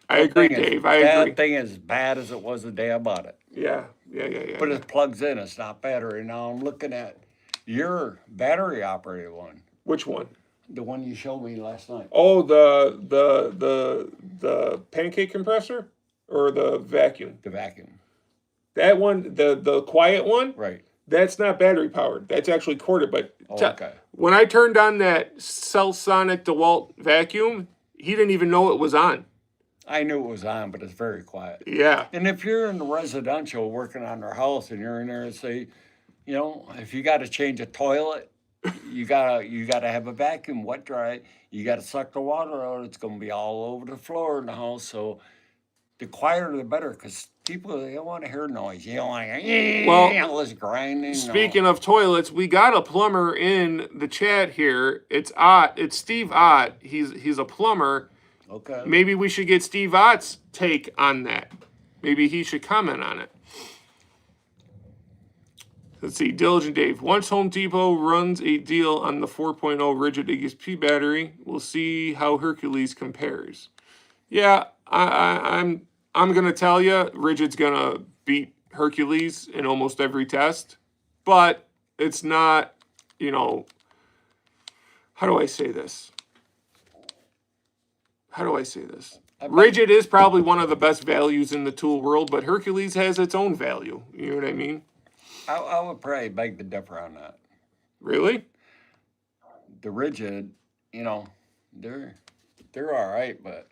I agree, Dave. I agree. That thing is as bad as it was the day I bought it. Yeah. But it plugs in. It's not battery. Now I'm looking at your battery operated one. Which one? The one you showed me last night. Oh, the pancake compressor or the vacuum? The vacuum. That one, the quiet one, Right. that's not battery powered. That's actually corded. But Okay. when I turned on that Cellsonic DeWalt vacuum, he didn't even know it was on. I knew it was on, but it's very quiet. Yeah. And if you're in the residential working on their house and you're in there and say, you know, if you got to change a toilet, you gotta have a vacuum, wet dry. You got to suck the water out. It's gonna be all over the floor in the house. So the quieter the better, because people, they don't want to hear noise. You don't want to hear all this grinding. Speaking of toilets, we got a plumber in the chat here. It's Ott. It's Steve Ott. He's a plumber. Okay. Maybe we should get Steve Ott's take on that. Maybe he should comment on it. Let's see. Diligent Dave. Once Home Depot runs a deal on the 4.0 rigid EXP battery, we'll see how Hercules compares. Yeah, I'm gonna tell you, rigid's gonna beat Hercules in almost every test, but it's not. You know, how do I say this? Rigid is probably one of the best values in the tool world, but Hercules has its own value. You know what I mean? I would probably beg to differ on that. Really? The rigid, you know, they're all right, but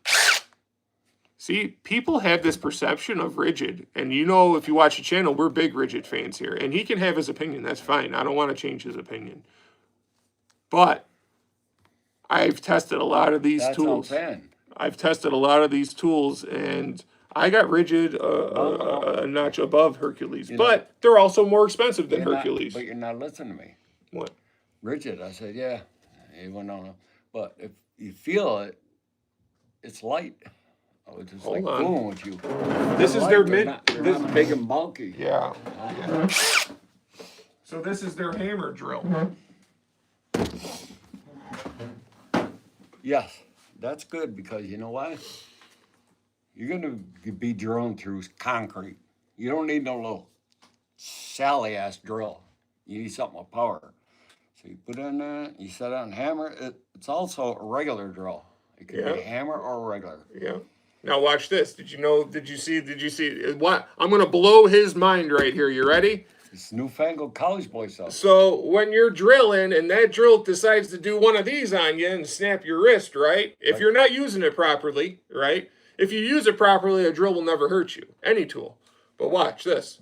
See, people have this perception of rigid, and you know, if you watch the channel, we're big rigid fans here, and he can have his opinion. That's fine. I don't want to change his opinion, but I've tested a lot of these tools. I've tested a lot of these tools, and I got rigid a notch above Hercules, but they're also more expensive than Hercules. But you're not listening to me. What? Rigid, I said, yeah, even though, but if you feel it, it's light. I was just Hold like on. fooling with you. This is their mid. They're not big and bulky. Yeah. So this is their hammer drill. Yes, that's good because you know what? You're going to be drilling through concrete. You don't need no little Sally-ass drill. You need something with power. So you put in there, you set on hammer. It's also a regular drill. It could be a hammer or a regular. Yeah. Now watch this. Did you see what? I'm going to blow his mind right here. You ready? It's newfangled college boy stuff. So when you're drilling and that drill decides to do one of these on you and snap your wrist, right? If you're not using it properly, right? If you use it properly, a drill will never hurt you. Any tool. But watch this.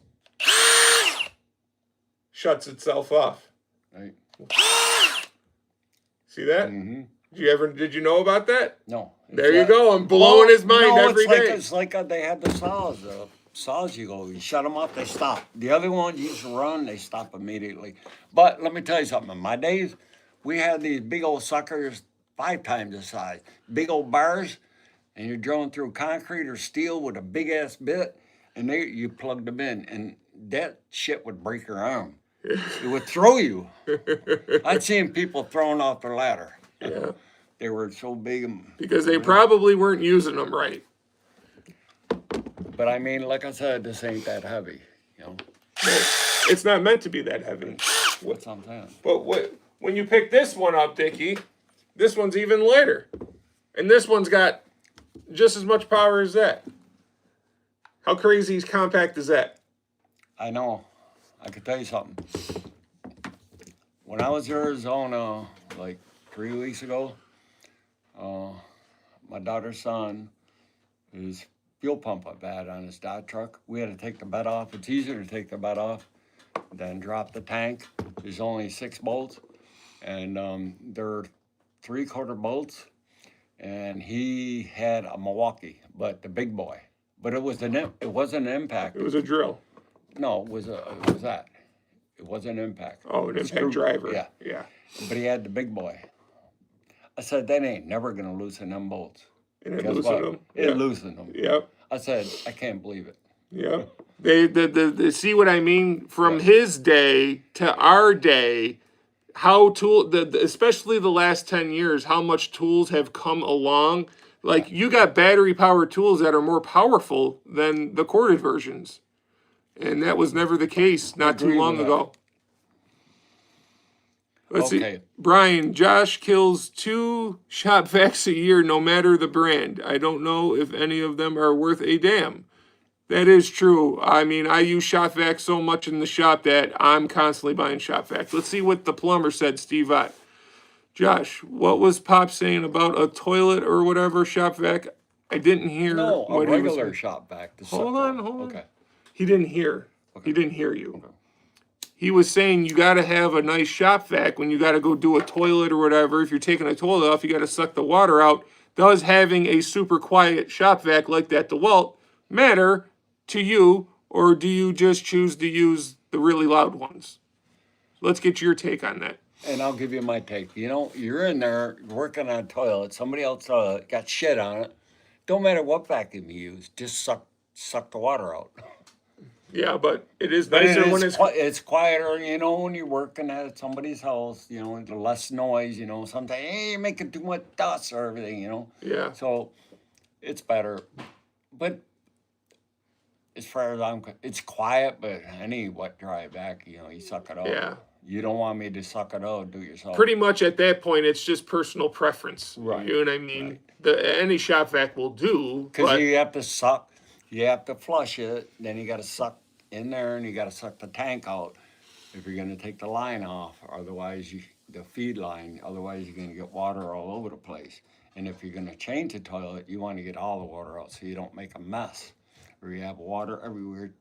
Shuts itself off. Right. See that? Mm-hmm. Did you know about that? No. There you go. I'm blowing his mind every day. It's like they have the saws. Saws, you shut them off, they stop. The other ones, you just run, they stop immediately. But let me tell you something. In my days, we had these big old suckers 5 times the size. Big old bars, and you're drilling through concrete or steel with a big-ass bit, and you plugged them in, and that shit would break your arm. It would throw you. I'd seen people throwing off their ladder. Yeah. They were so big. Because they probably weren't using them right. But I mean, like I said, this ain't that heavy, you know. It's not meant to be that heavy. What's I'm saying? But when you pick this one up, Dickie, this one's even lighter. And this one's got just as much power as that. How crazy compact is that? I know. I could tell you something. When I was in Arizona, like 3 weeks ago, my daughter's son, his fuel pump went bad on his Dodge truck. We had to take the bed off. It's easier to take the bed off than drop the tank. There's only 6 bolts, and they're 3/4 bolts. And he had a Milwaukee, but the big boy. But it wasn't an impact. It was a drill. No, it was that. It wasn't an impact. Oh, an impact Screw- driver. Yeah. Yeah. But he had the big boy. I said, that ain't never going to loosen them bolts. And it Guess loosened what? them. It Yeah. loosened them. Yep. I said, I can't believe it. Yeah. They see what I mean? From his day to our day, how especially the last 10 years, how much tools have come along. Like, you got battery powered tools that are more powerful than the corded versions. And that was never the case not too Agree long with that. ago. Let's see. Okay. Brian, Josh kills 2 shop vacs a year, no matter the brand. I don't know if any of them are worth a damn. That is true. I mean, I use shop vacs so much in the shop that I'm constantly buying shop vacs. Let's see what the plumber said, Steve Ott. Josh, what was Pop saying about a toilet or whatever shop vac? I didn't hear No, a what he was regular saying. shop vac. the Hold sucker. on, hold on. Okay. He didn't hear. He didn't hear you. He was saying you got to have a nice shop vac when you got to go do a toilet or whatever. If you're taking a toilet off, you got to suck the water out. Does having a super quiet shop vac like that DeWalt matter to you, or do you just choose to use the really loud ones? Let's get your take on that. And I'll give you my take. You know, you're in there working on a toilet. Somebody else got shit on it. Don't matter what vacuum you use, just suck the water out. Yeah, but it is But nicer when it's it's quieter, you know, when you're working at somebody's house, you know, the less noise, you know. Sometimes, hey, you're making too much dust or everything, you know. yeah. So it's better. But as far as it's quiet, but any wet dry vac, you know, you suck it out. Yeah. You don't want me to suck it out, do it yourself. Pretty much at that point, it's just personal preference. Right. You know what I mean? Any shop vac will do. Because But you have to suck, you have to flush it, then you got to suck in there and you got to suck the tank out if you're going to take the line off. Otherwise, the feed line, otherwise you're going to get water all over the place. And if you're going to change the toilet, you want to get all the water out so you don't make a mess. Or you have water everywhere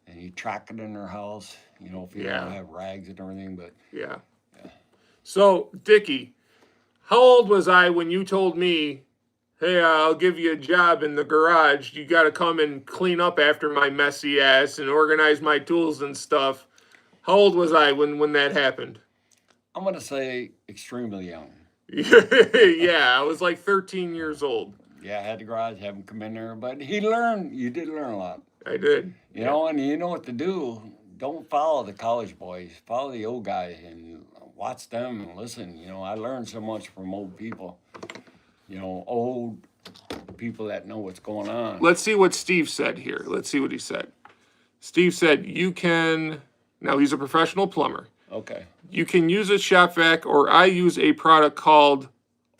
and you track it in their house, you know, if you Yeah. don't have rags and everything. But yeah. So, Dickie, how old was I when you told me, hey, I'll give you a job in the garage. You got to come and clean up after my messy ass and organize my tools and stuff. How old was I when that happened? I'm going to say extremely young. Yeah, I was like 13 years old. Yeah, I had the garage, have him come in there. But you did learn a lot. I did. You know, and you know what to do. Don't follow the college boys. Follow the old guys and watch them and listen. You know, I learned so much from old people. You know, old people that know what's going on. Let's see what Steve said here. Let's see what he said. Steve said, now he's a professional plumber. Okay. You can use a shop vac, or I use a product called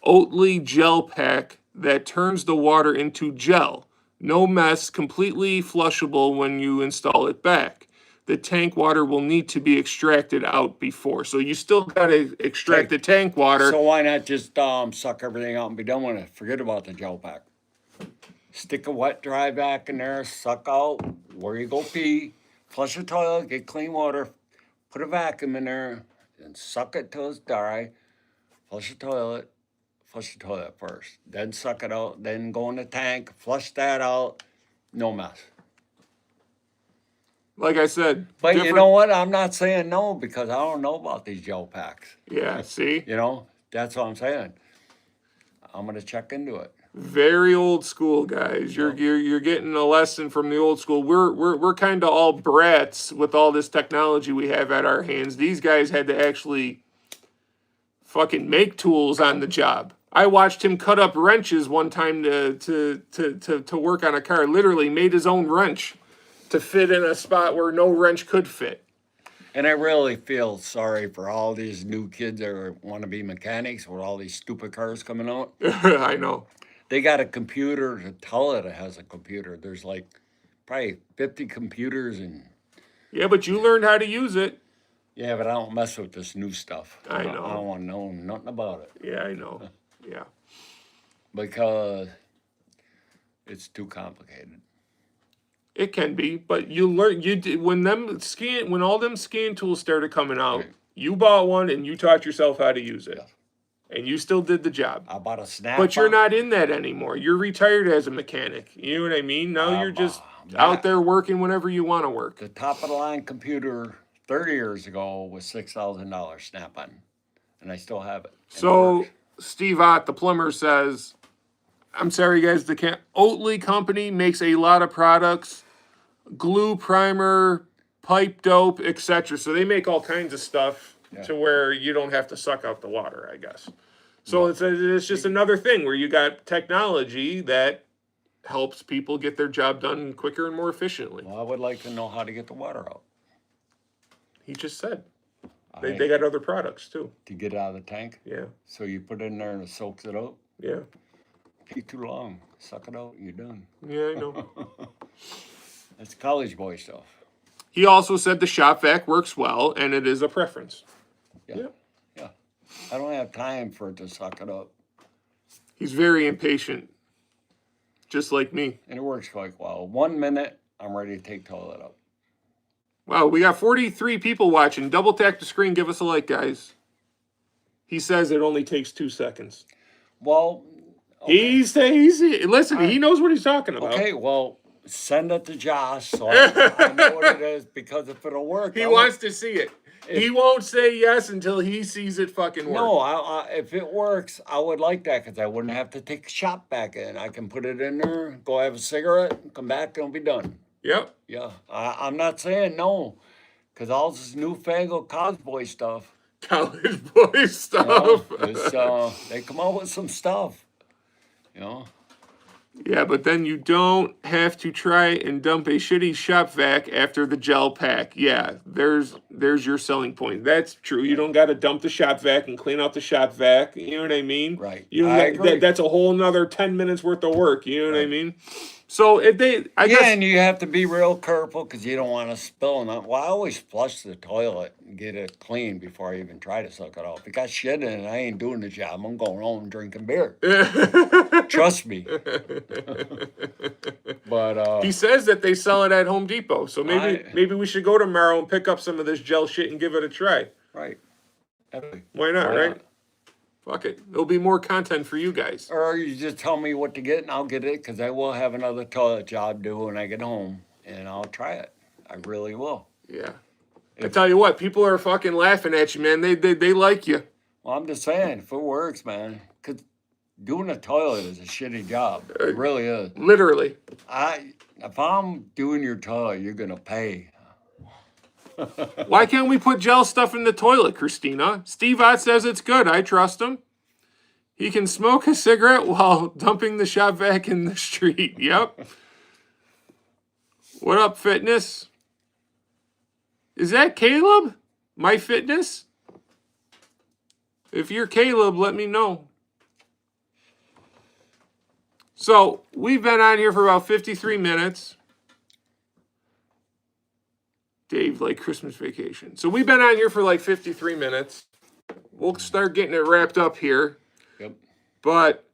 Oatly Gel Pack that turns the water into gel. No mess, completely flushable when you install it back. The tank water will need to be extracted out before. So you still got to extract the tank water. So why not just suck everything out and be done with it? Forget about the gel pack. Stick a wet dry vac in there, suck out where you go pee, flush the toilet, get clean water, put a vacuum in there, and suck it till it's dry. Flush the toilet first. Then suck it out, then go in the tank, flush that out. No mess. Like I said. But you know what? I'm not saying no because I don't know about these gel packs. Yeah, see? You know, that's what I'm saying. I'm going to check into it. Very old school, guys. You're getting a lesson from the old school. We're kind of all brats with all this technology we have at our hands. These guys had to actually fucking make tools on the job. I watched him cut up wrenches one time to work on a car. Literally made his own wrench to fit in a spot where no wrench could fit. And I really feel sorry for all these new kids that want to be mechanics with all these stupid cars coming out. I know. They got a computer to tell it has a computer. There's like probably 50 computers and... Yeah, but you learned how to use it. Yeah, but I don't mess with this new stuff. I know. I don't want to know nothing about it. Yeah, I know. Yeah. Because it's too complicated. It can be, but you learn. You did when all them scan tools started coming out. Right. You bought one and you taught yourself how to use it, and you still did the job. I bought a snap. But you're not in that anymore. You're retired as a mechanic. You know what I mean? Now you're just out there working whenever you want to work. The top of the line computer 30 years ago was $6,000 Snap-on, and I still have it. And it So works. Steve Ott, the plumber, says, I'm sorry, guys, the Oatly company makes a lot of products, glue, primer, pipe dope, etc. So they make all kinds of stuff to where you don't have to suck out the water, I guess. So it's just another thing where you got technology that helps people get their job done quicker and more efficiently. Well, I would like to know how to get the water out. He just said they got other products too. To get it out of the tank? Yeah, So you put it in there and it soaks it out? yeah, Take too long. Suck it out, you're done. yeah. I know. That's college boy stuff. He also said the shop vac works well and it is a preference. Yeah. I don't have time for it to suck it up. He's very impatient, just like me. And it works quite well. 1 minute, I'm ready to take toilet up. Wow, we got 43 people watching. Double tap the screen, give us a like, guys. He says it only takes 2 seconds. Well, okay. He's listen, he knows what he's talking about. Okay, well, send it to Josh so I know what it is, because if it'll work. He wants to see it. He won't say yes until he sees it fucking work. No, if it works, I would like that, because I wouldn't have to take the shop back in. I can put it in there, go have a cigarette, come back, and it'll be done. Yep. Yeah, I'm not saying no, because all this newfangled college boy stuff. College boy stuff. They come out with some stuff, you know. Yeah, but then you don't have to try and dump a shitty shop vac after the gel pack. Yeah, there's your selling point. That's true. You don't got to dump the shop vac and clean out the shop vac. You know what I mean? Right. You I agree. That's a whole nother 10 minutes worth of work. You know what I mean? So I guess, and you have to be real careful, because you don't want to spill nothing. Well, I always flush the toilet and get it clean before I even try to suck it out. If it got shit in it, I ain't doing the job. I'm going home and drinking beer. Trust me. But he says that they sell it at Home Depot. So maybe we should go tomorrow and pick up some of this gel shit and give it a try. right. Why not, right? Fuck it. It'll be more content for you guys. Or you just tell me what to get and I'll get it, because I will have another toilet job due when I get home, and I'll try it. I really will. Yeah. I tell you what, people are fucking laughing at you, man. They like you. Well, I'm just saying, if it works, man, because doing a toilet is a shitty job. It really is. Literally. If I'm doing your toilet, you're going to pay. Why can't we put gel stuff in the toilet, Christina? Steve Ott says it's good. I trust him. He can smoke a cigarette while dumping the shop vac in the street. Yep. What up, fitness? Is that Caleb? My fitness? If you're Caleb, let me know. So, we've been on here for about 53 minutes. Dave, like Christmas vacation. So we've been on here for like 53 minutes. We'll start getting it wrapped up here. Yep. But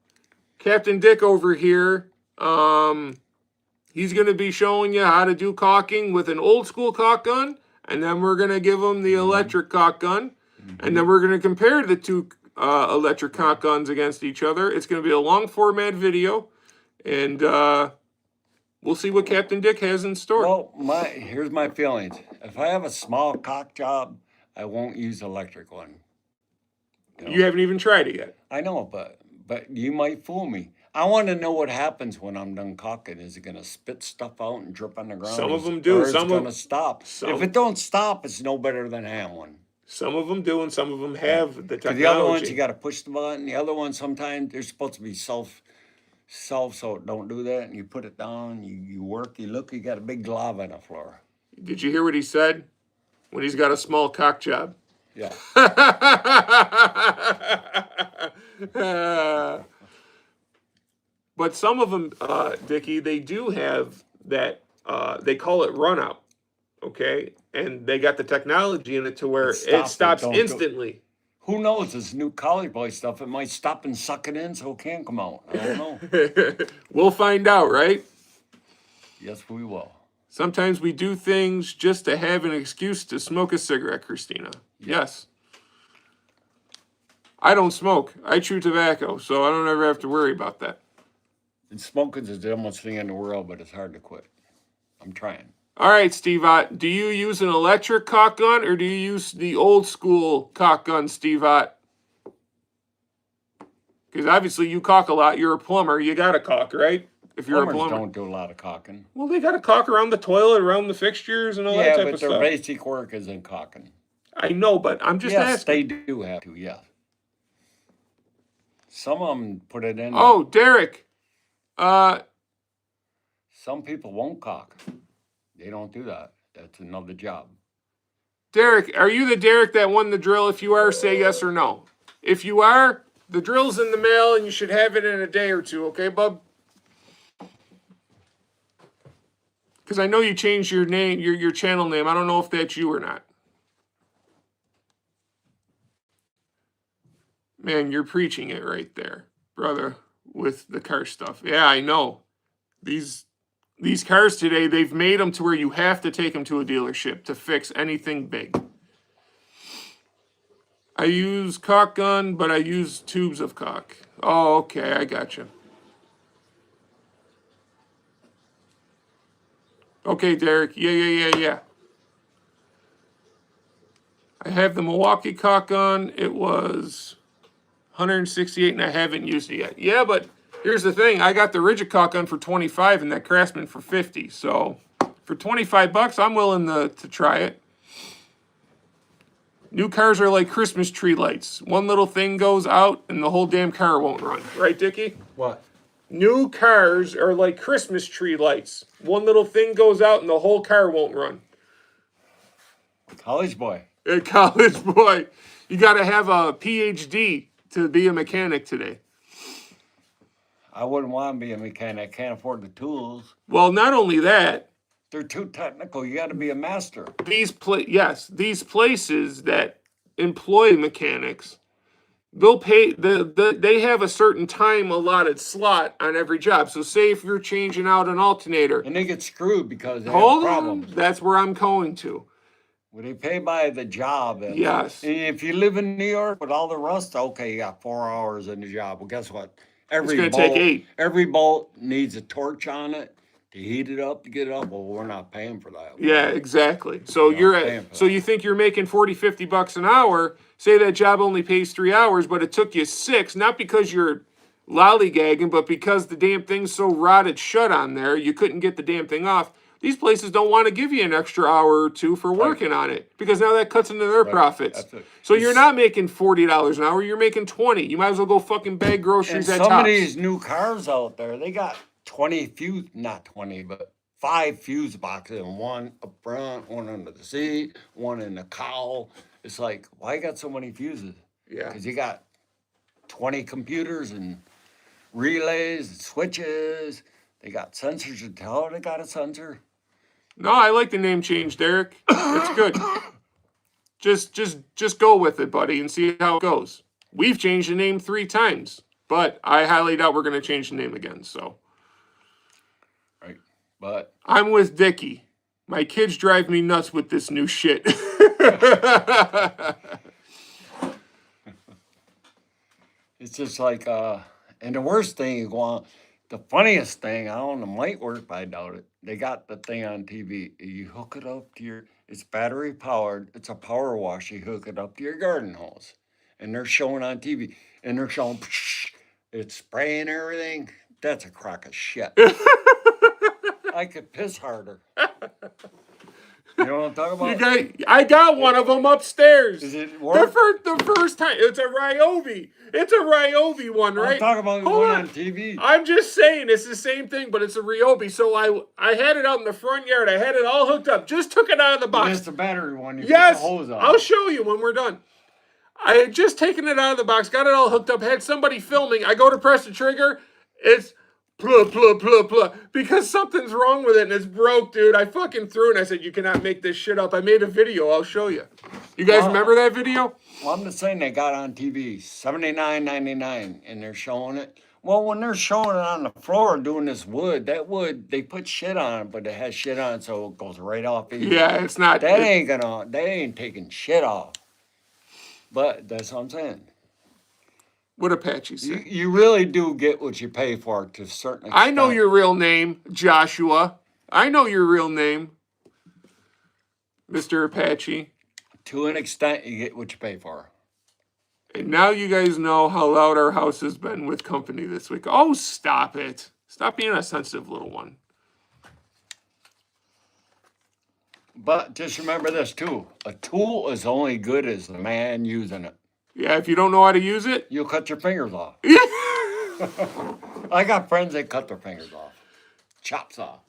Captain Dick over here, he's going to be showing you how to do caulking with an old school caulk gun. And then we're going to give him the electric caulk gun. And then we're going to compare the two electric caulk guns against each other. It's going to be a long format video. And we'll see what Captain Dick has in store. Well, here's my feelings. If I have a small caulk job, I won't use electric one. You haven't even tried it yet. I know, but you might fool me. I want to know what happens when I'm done caulking. Is it going to spit stuff out and drip on the ground? Some of them do. Or is it going to stop? If it don't stop, it's no better than having one. Some of them do, and some of them have the technology. The other ones, you got to push the button. The other ones, sometimes they're supposed to be self, so don't do that. And you put it down, you work, you look, you got a big glob on the floor. Did you hear what he said? When he's got a small cock job. Yeah. But some of them, Dickie, they do have that, they call it run out, okay? And they got the technology in it to where it stops instantly. Who knows? This new college boy stuff, it might stop and suck it in so it can't come out. I don't know. We'll find out, right? Yes, we will. Sometimes we do things just to have an excuse to smoke a cigarette, Christina. Yes. I don't smoke. I chew tobacco, so I don't ever have to worry about that. And smoking's the dumbest thing in the world, but it's hard to quit. I'm trying. All right, Steve Ott, do you use an electric caulk gun or do you use the old school caulk gun, Steve Ott? Because obviously you caulk a lot. You're a plumber. You got to caulk, right? If you're a Plumbers plumber. don't do a lot of caulking. Well, they got to caulk around the toilet, around the fixtures, and all that Yeah, type but of their stuff. basic work is in caulking. I know, but I'm just Yes, asking. they do have to, yes. Some of them put it in. Oh, Derek. Some people won't caulk. They don't do that. That's another job. Derek, are you the Derek that won the drill? If you are, say yes or no. If you are, the drill's in the mail and you should have it in a day or two, okay, bub? Because I know you changed your name, your channel name. I don't know if that's you or not. Man, you're preaching it right there, brother, with the car stuff. Yeah, I know. These cars today, they've made them to where you have to take them to a dealership to fix anything big. I use caulk gun, but I use tubes of caulk. Oh, okay, I gotcha. Okay, Derek. Yeah. I have the Milwaukee caulk gun. It was 168 and I haven't used it yet. Yeah, but here's the thing. I got the rigid caulk gun for 25 and that Craftsman for 50. So for 25 bucks, I'm willing to try it. New cars are like Christmas tree lights. One little thing goes out and the whole damn car won't run. Right, Dickie? What? New cars are like Christmas tree lights. One little thing goes out and the whole car won't run. College boy. Hey, college boy, you got to have a PhD to be a mechanic today. I wouldn't want to be a mechanic. I can't afford the tools. Well, not only that, They're too technical. You got to be a master. these places that employ mechanics, they'll pay they have a certain time allotted slot on every job. So say if you're changing out an alternator, And they get screwed because they hold have on, problems. that's where I'm going to. Well, they pay by the job. And Yes. if you live in New York with all the rust, okay, you got 4 hours in the job. Well, guess what? It's gonna take 8. Every bolt needs a torch on it to heat it up, to get it up. Well, we're not paying for that. Yeah, exactly. So Yeah, you're I'm paying for so that. you think you're making 40, 50 bucks an hour. Say that job only pays 3 hours, but it took you 6, not because you're lollygagging, but because the damn thing's so rotted shut on there, you couldn't get the damn thing off. These places don't want to give you an extra hour or two for working on it because now that cuts into their profits. That's it. So you're not making $40 an hour, you're making 20. You might as well go fucking bag And groceries at some of Tops. these new cars out there, they got 5 fuse boxes, and one up front, one under the seat, one in the cowl. It's like, why you got so many fuses? Yeah. Because you got 20 computers and relays and switches. They got sensors to tell they got a sensor. No, I like the name change, Derek. It's good. Just go with it, buddy, and see how it goes. We've changed the name 3 times, but I highly doubt we're going to change the name again. So Right. But I'm with Dickie. My kids drive me nuts with this new shit. it's just like, and the worst thing you go on, the funniest thing, I don't know, might work, but I doubt it. They got the thing on TV. You hook it up to it's battery powered. It's a power wash. You hook it up to your garden hose. And they're showing on TV. And they're showing, it's spraying everything. That's a crock of shit. I could piss harder. You know what I'm talking about? I got one of them upstairs. Is it The work? first time. It's a Ryobi. It's a Ryobi one, right? I'm talking about the Hold one on. on TV. I'm just saying it's the same thing, but it's a Ryobi. So I had it out in the front yard. I had it all hooked up. Just took it out of the And box. it's the battery one. You Yes, put the hose on. I'll show you when we're done. I had just taken it out of the box, got it all hooked up, had somebody filming. I go to press the trigger. It's plug, because something's wrong with it and it's broke, dude. I fucking threw it and I said, you cannot make this shit up. I made a video. I'll show you. You guys remember that video? Well, I'm just saying they got on TV, $79.99, and they're showing it. Well, when they're showing it on the floor doing this wood, that wood, they put shit on it, but it has shit on it, so it goes right off easy. Yeah, it's not. That ain't taking shit off. But that's what I'm saying. What Apache said. You really do get what you pay for to a certain extent. I know your real name, Joshua. I know your real name. Mr. Apache. To an extent, you get what you pay for. And now you guys know how loud our house has been with company this week. Oh, stop it. Stop being a sensitive little one. But just remember this too. A tool is only good as the man using it. Yeah, if you don't know how to use it. You'll cut your fingers off. I got friends that cut their fingers off. Chops off.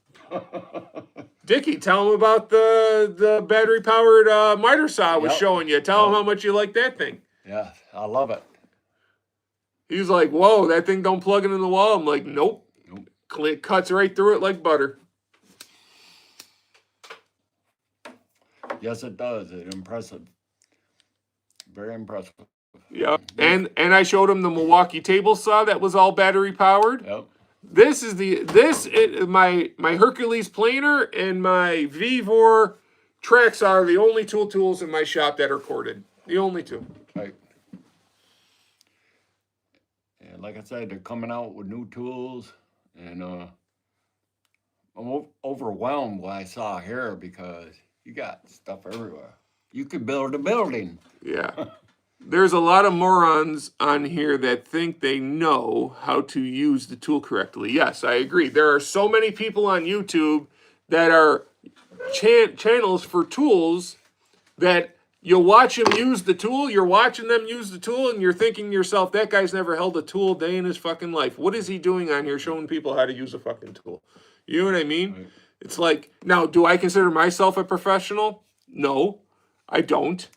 Dickie, tell him about the battery-powered miter saw I was Yep. showing you. Tell him how much you like that thing. Yeah, I love it. He's like, whoa, that thing don't plug into the wall. I'm like, nope. It cuts right through it like butter. Yes, it does. It's impressive. Very impressive. Yep. And I showed him the Milwaukee table saw that was all battery powered. Yep. My Hercules planer and my Vivor track saw are the only tools in my shop that are corded. The only two. Right. And like I said, they're coming out with new tools, and I'm overwhelmed what I saw here because you got stuff everywhere. You could build a building. Yeah. There's a lot of morons on here that think they know how to use the tool correctly. Yes, I agree. There are so many people on YouTube that are channels for tools that you'll watch them use the tool, you're watching them use the tool, and you're thinking to yourself, that guy's never held a tool a day in his fucking life. What is he doing on here showing people how to use a fucking tool? You know what I mean? Right. It's like, now, do I consider myself a professional? No, I don't.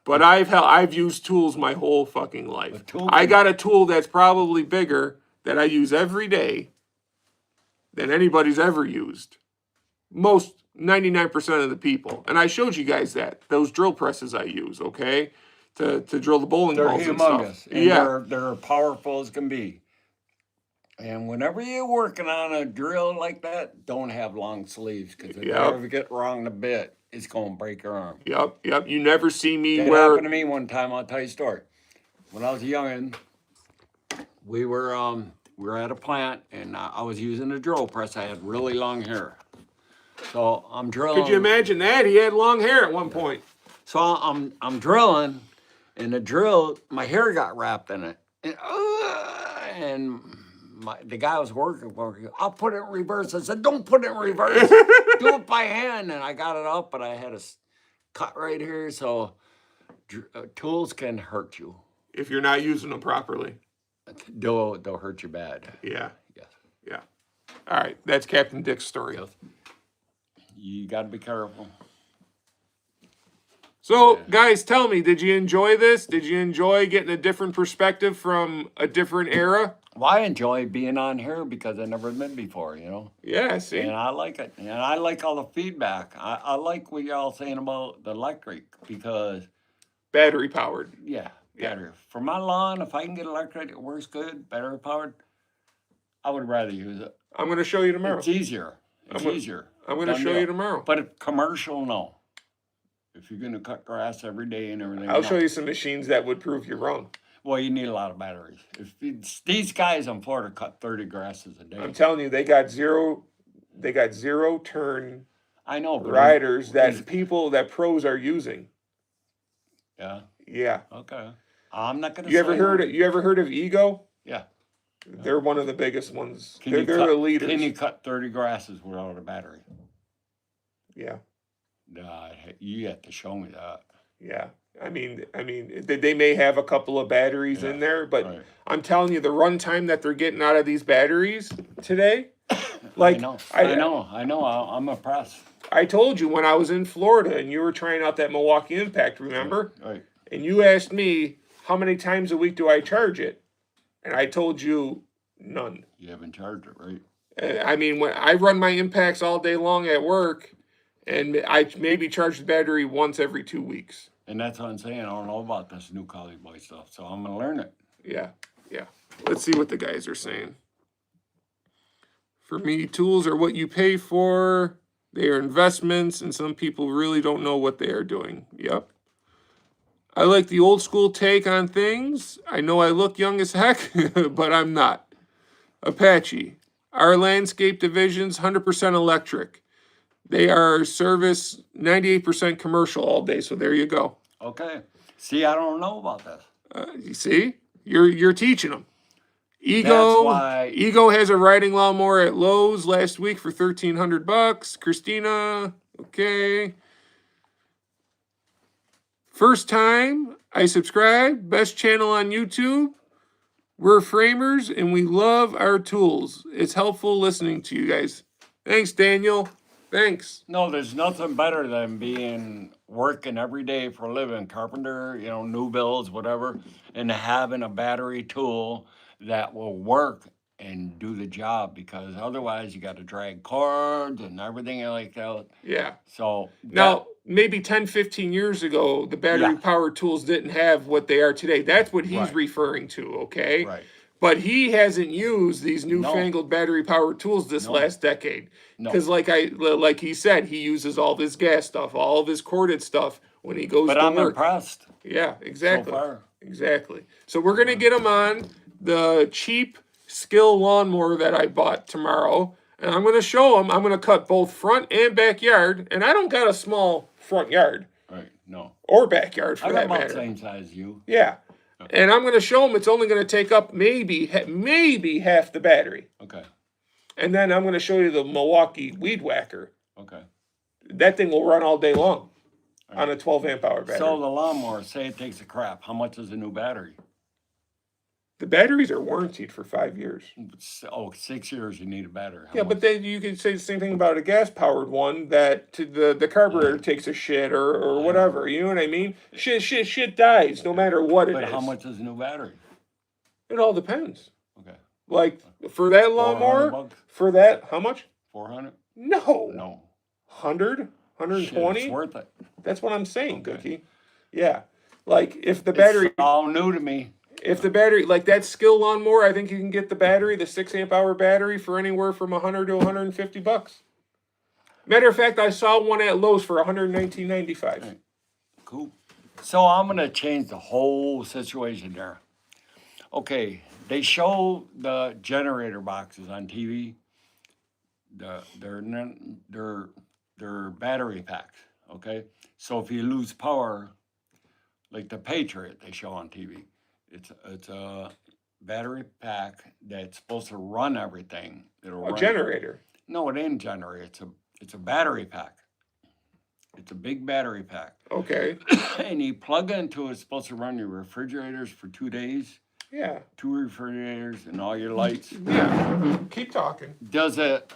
But I've used tools my whole fucking life. I got a tool that's probably bigger that I use every day than anybody's ever used. Most 99% of the people. And I showed you guys that. Those drill presses I use, okay? To drill the bowling They're balls and humongous. stuff. And Yeah. they're powerful as can be. And whenever you're working on a drill like that, don't have long sleeves because if you ever get wrong a bit, it's going to break your arm. Yep. You never see me It wear... happened to me one time. I'll tell you a story. When I was a youngin', we were at a plant, and I was using a drill press. I had really long hair. So I'm drilling. Could you imagine that? He had long hair at one point. So I'm drilling, and the drill, my hair got wrapped in it. And the guy I was working for, he goes, I'll put it in reverse. I said, don't put it in reverse. Do it by hand. And I got it up, but I had a cut right here. So tools can hurt you. If you're not using them properly. They'll hurt you bad. Yeah. Yes. Yeah. All right. That's Captain Dick's story. Yes. You got to be careful. So, guys, tell me, did you enjoy this? Did you enjoy getting a different perspective from a different era? Well, I enjoy being on here because I've never been before, you know? Yeah, see? And I like it. And I like all the feedback. I like what y'all saying about the electric because... Battery powered. Yeah, battery. For my lawn, if I can get electric, it works good, battery powered, I would rather use it. I'm going to show you tomorrow. It's easier. It's easier. I'm going to show you tomorrow. But a commercial, no. If you're going to cut grass every day and everything, I'll show you some machines that would prove you wrong. Well, you need a lot of batteries. These guys in Florida cut 30 grasses a day. I'm telling you, they got zero turn I know, riders that pros are using. Yeah. Yeah. Okay. I'm not going to. You ever heard of Ego? Yeah. They're one of the biggest ones. They're cut, the leaders. Can you cut 30 grasses without a battery? Yeah. You have to show me that. Yeah. I mean, they may have a couple of batteries in there, but I'm telling you, the runtime that they're getting out of these batteries today, like I know. I'm impressed. I told you when I was in Florida and you were trying out that Milwaukee Impact, remember? Right. And you asked me how many times a week do I charge it, and I told you none. You haven't charged it, right? I mean, when I run my Impacts all day long at work, and I maybe charge the battery once every 2 weeks. And that's what I'm saying. I don't know about this new college boy stuff, so I'm gonna learn it. Yeah. Let's see what the guys are saying. For me, tools are what you pay for. They are investments, and some people really don't know what they are doing. Yep. I like the old school take on things. I know I look young as heck, but I'm not. Apache. Our landscape division's 100% electric. They are service 98% commercial all day. So there you go. Okay. See, I don't know about this. You see, you're teaching them. That's why. Ego has a riding lawnmower at Lowe's last week for $1,300. Christina, okay. First time I subscribe. Best channel on YouTube. We're framers and we love our tools. It's helpful listening to you guys. Thanks, Daniel. Thanks. No, there's nothing better than working every day for a living, carpenter, new builds, whatever, and having a battery tool that will work and do the job, because otherwise you got to drag cords and everything like that. Yeah. So Now, maybe 10, 15 years ago, the battery powered tools didn't have what they are today. That's what he's referring to, okay? Right. But he hasn't used these newfangled battery powered tools this last decade. Because like he said, he uses all this gas stuff, all of his corded stuff when he goes to I'm work. impressed. Yeah, exactly. So far. Exactly. So we're gonna get him on the cheap skill lawnmower that I bought tomorrow. And I'm gonna show him, I'm gonna cut both front and backyard. And I don't got a small front yard. Right, no. Or backyard for I got that about matter. the same size as you. Yeah. And I'm going to show them it's only going to take up maybe half the battery. Okay. And then I'm going to show you the Milwaukee Weed Whacker. Okay. That thing will run all day long on a 12 amp hour battery. So the lawnmower, say it takes a crap. How much is a new battery? The batteries are warranted for 5 years. 6 years you need a battery. How Yeah, much? but then you could say the same thing about a gas powered one that the carburetor takes a shit or whatever. You know what I mean? Shit dies no matter what it is. But how much is a new battery? It all depends. Okay. Like for that lawnmower, $400? for that, how much? 400? No. No. 100? Shit, 120? it's worth it. That's what I'm saying, Okay. Cookie. Yeah. Like if the battery It's all new to me. if the battery like that skill lawnmower, I think you can get the battery, the 6 amp hour battery for anywhere from $100 to $150. Matter of fact, I saw one at Lowe's for $119.95. Right. Cool. So I'm gonna change the whole situation there. Okay, they show the generator boxes on TV. They're battery packs. Okay, so if you lose power, like the Patriot they show on TV, it's a battery pack that's supposed to run everything. It'll A run. generator. No, it ain't a generator. It's a battery pack. It's a big battery pack. Okay. And you plug into it, it's supposed to run your refrigerators for 2 days, Yeah. 2 refrigerators and all your lights. Yeah. Keep talking. Does it,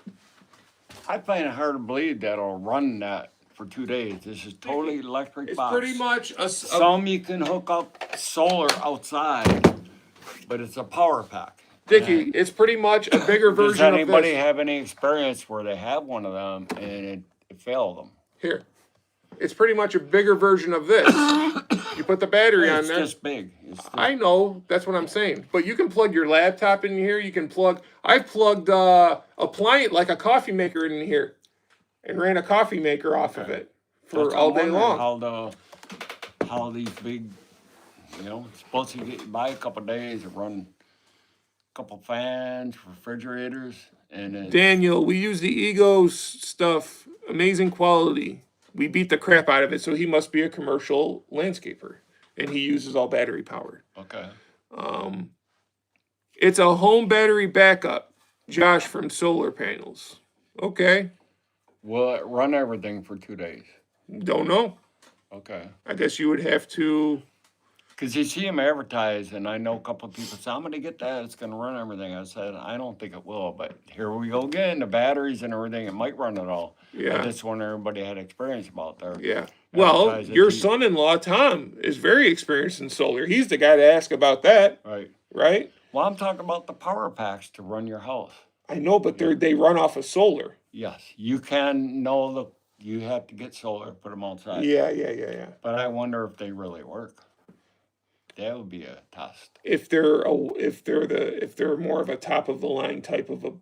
I find it hard to believe that it'll run that for 2 days. This is totally electric It's box. pretty much a Some you can hook up solar outside, but it's a power pack. Dickie, it's pretty much a bigger Does version of anybody this. have any experience where they have one of them and it failed them? Here. It's pretty much a bigger version of this. You put the battery on It's there. just big. It's just, I know, that's what I'm saying. But you can plug your laptop in here. You can plug. I've plugged appliance like a coffee maker in here, and ran a coffee maker off of it for that's all what I'm day wondering, long. How these big, it's supposed to get by a couple of days and run a couple fans, refrigerators, and then Daniel, we use the Ego stuff. Amazing quality. We beat the crap out of it, so he must be a commercial landscaper, and he uses all battery powered. okay. It's a home battery backup. Josh from Solar Panels. Okay, Will it run everything for 2 days? don't know. Okay. I guess you would have to. Because you see them advertised, and I know a couple of people say, I'm going to get that. It's going to run everything. I said, I don't think it will, but here we go again. The batteries and everything, it might run it all. Yeah. I just wonder everybody had experience about there. Yeah. Well, Advertise it your to- son-in-law Tom is very experienced in solar. He's the guy to ask about that, Right. right? Well, I'm talking about the power packs to run your house. I know, but they run off of solar. Yes, you can know you have to get solar, put them outside. Yeah. But I wonder if they really work. That would be a test. If they're more of a top of the line type of a,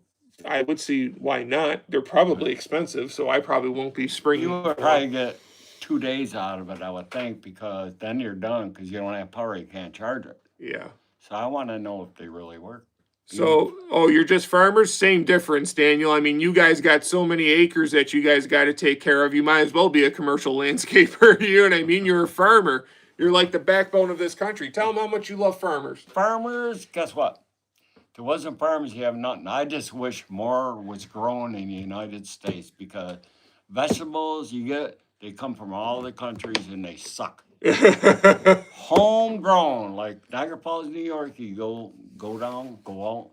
I would see why not. They're probably expensive, so I probably won't be springing. You would probably get 2 days out of it, I would think, because then you're done because you don't have power, you can't charge it. Yeah. So I want to know if they really work. So, oh, you're just farmers? Same difference, Daniel. I mean, you guys got so many acres that you guys got to take care of. You might as well be a commercial landscaper. You know what I mean? You're a farmer. You're like the backbone of this country. Tell them how much you love farmers. Farmers, guess what? If it wasn't farmers, you have nothing. I just wish more was grown in the United States because vegetables you get, they come from all the countries and they suck. Homegrown, like Niagara Falls, New York, you go down, go out,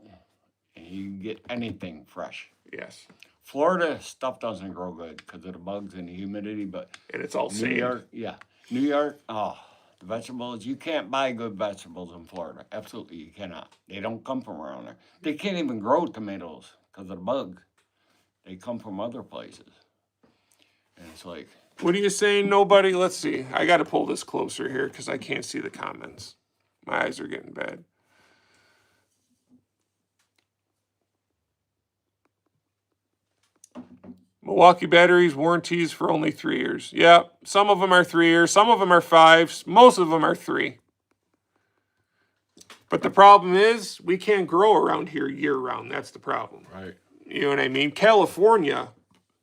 and you can get anything fresh. Yes. Florida stuff doesn't grow good because of the bugs and the humidity, but And it's all New sand. York, yeah. New York, oh, the vegetables, you can't buy good vegetables in Florida. Absolutely, you cannot. They don't come from around there. They can't even grow tomatoes because of the bug. They come from other places. And it's like, What are you saying, nobody? Let's see. I got to pull this closer here because I can't see the comments. My eyes are getting bad. Milwaukee batteries, warranties for only 3 years. Yeah, some of them are 3 years. Some of them are 5. Most of them are 3. But the problem is we can't grow around here year-round. That's the problem. right. You know what I mean? California,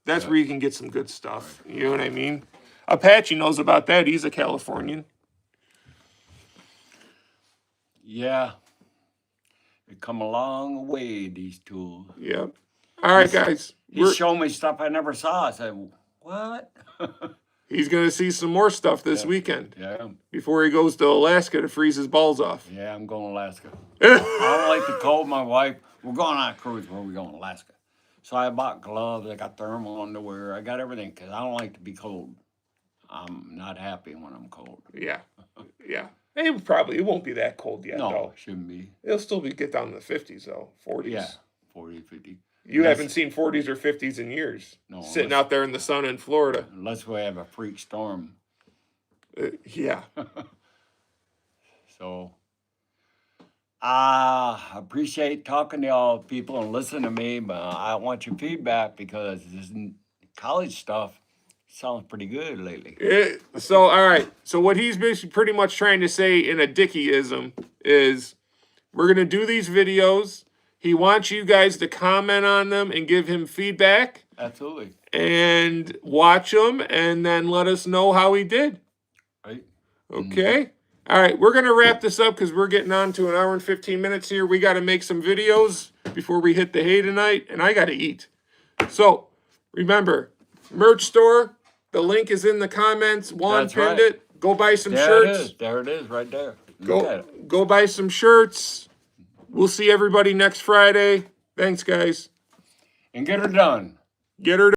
that's where you can get some good stuff. You know what I mean? Apache knows about that. He's a Californian. Yeah. They come a long way, these tools. Yep. All right, guys. He showed me stuff I never saw. I said, what? He's going to see some more stuff this weekend Yeah. before he goes to Alaska to freeze his balls off. Yeah, I'm going to Alaska. I don't like the cold. My wife, we're going on a cruise. Where are we going? Alaska. So I bought gloves. I got thermal underwear. I got everything because I don't like to be cold. I'm not happy when I'm cold. Yeah. Yeah. It won't be that cold yet, No, though. it shouldn't be. It'll still get down to the 50s, though. 40s. Yeah, 40, 50. You haven't seen 40s or 50s in years. No, Sitting out there in the sun in Florida. Unless we have a freak storm. Yeah. So, I appreciate talking to y'all people and listening to me, but I want your feedback because this college stuff sounds pretty good lately. So, all right. So what he's basically pretty much trying to say in a Dickieism is we're going to do these videos. He wants you guys to comment on them and give him feedback Absolutely. and watch them and then let us know how he did. Right? Okay? All right. We're going to wrap this up because we're getting on to an hour and 15 minutes here. We got to make some videos before we hit the hay tonight, and I got to eat. So, remember, merch store. The link is in the comments. Juan That's pinned right. it. Go buy some There shirts. it is. There it is right there. Look at it. Go buy some shirts. We'll see everybody next Friday. Thanks, guys. And get her done. Get her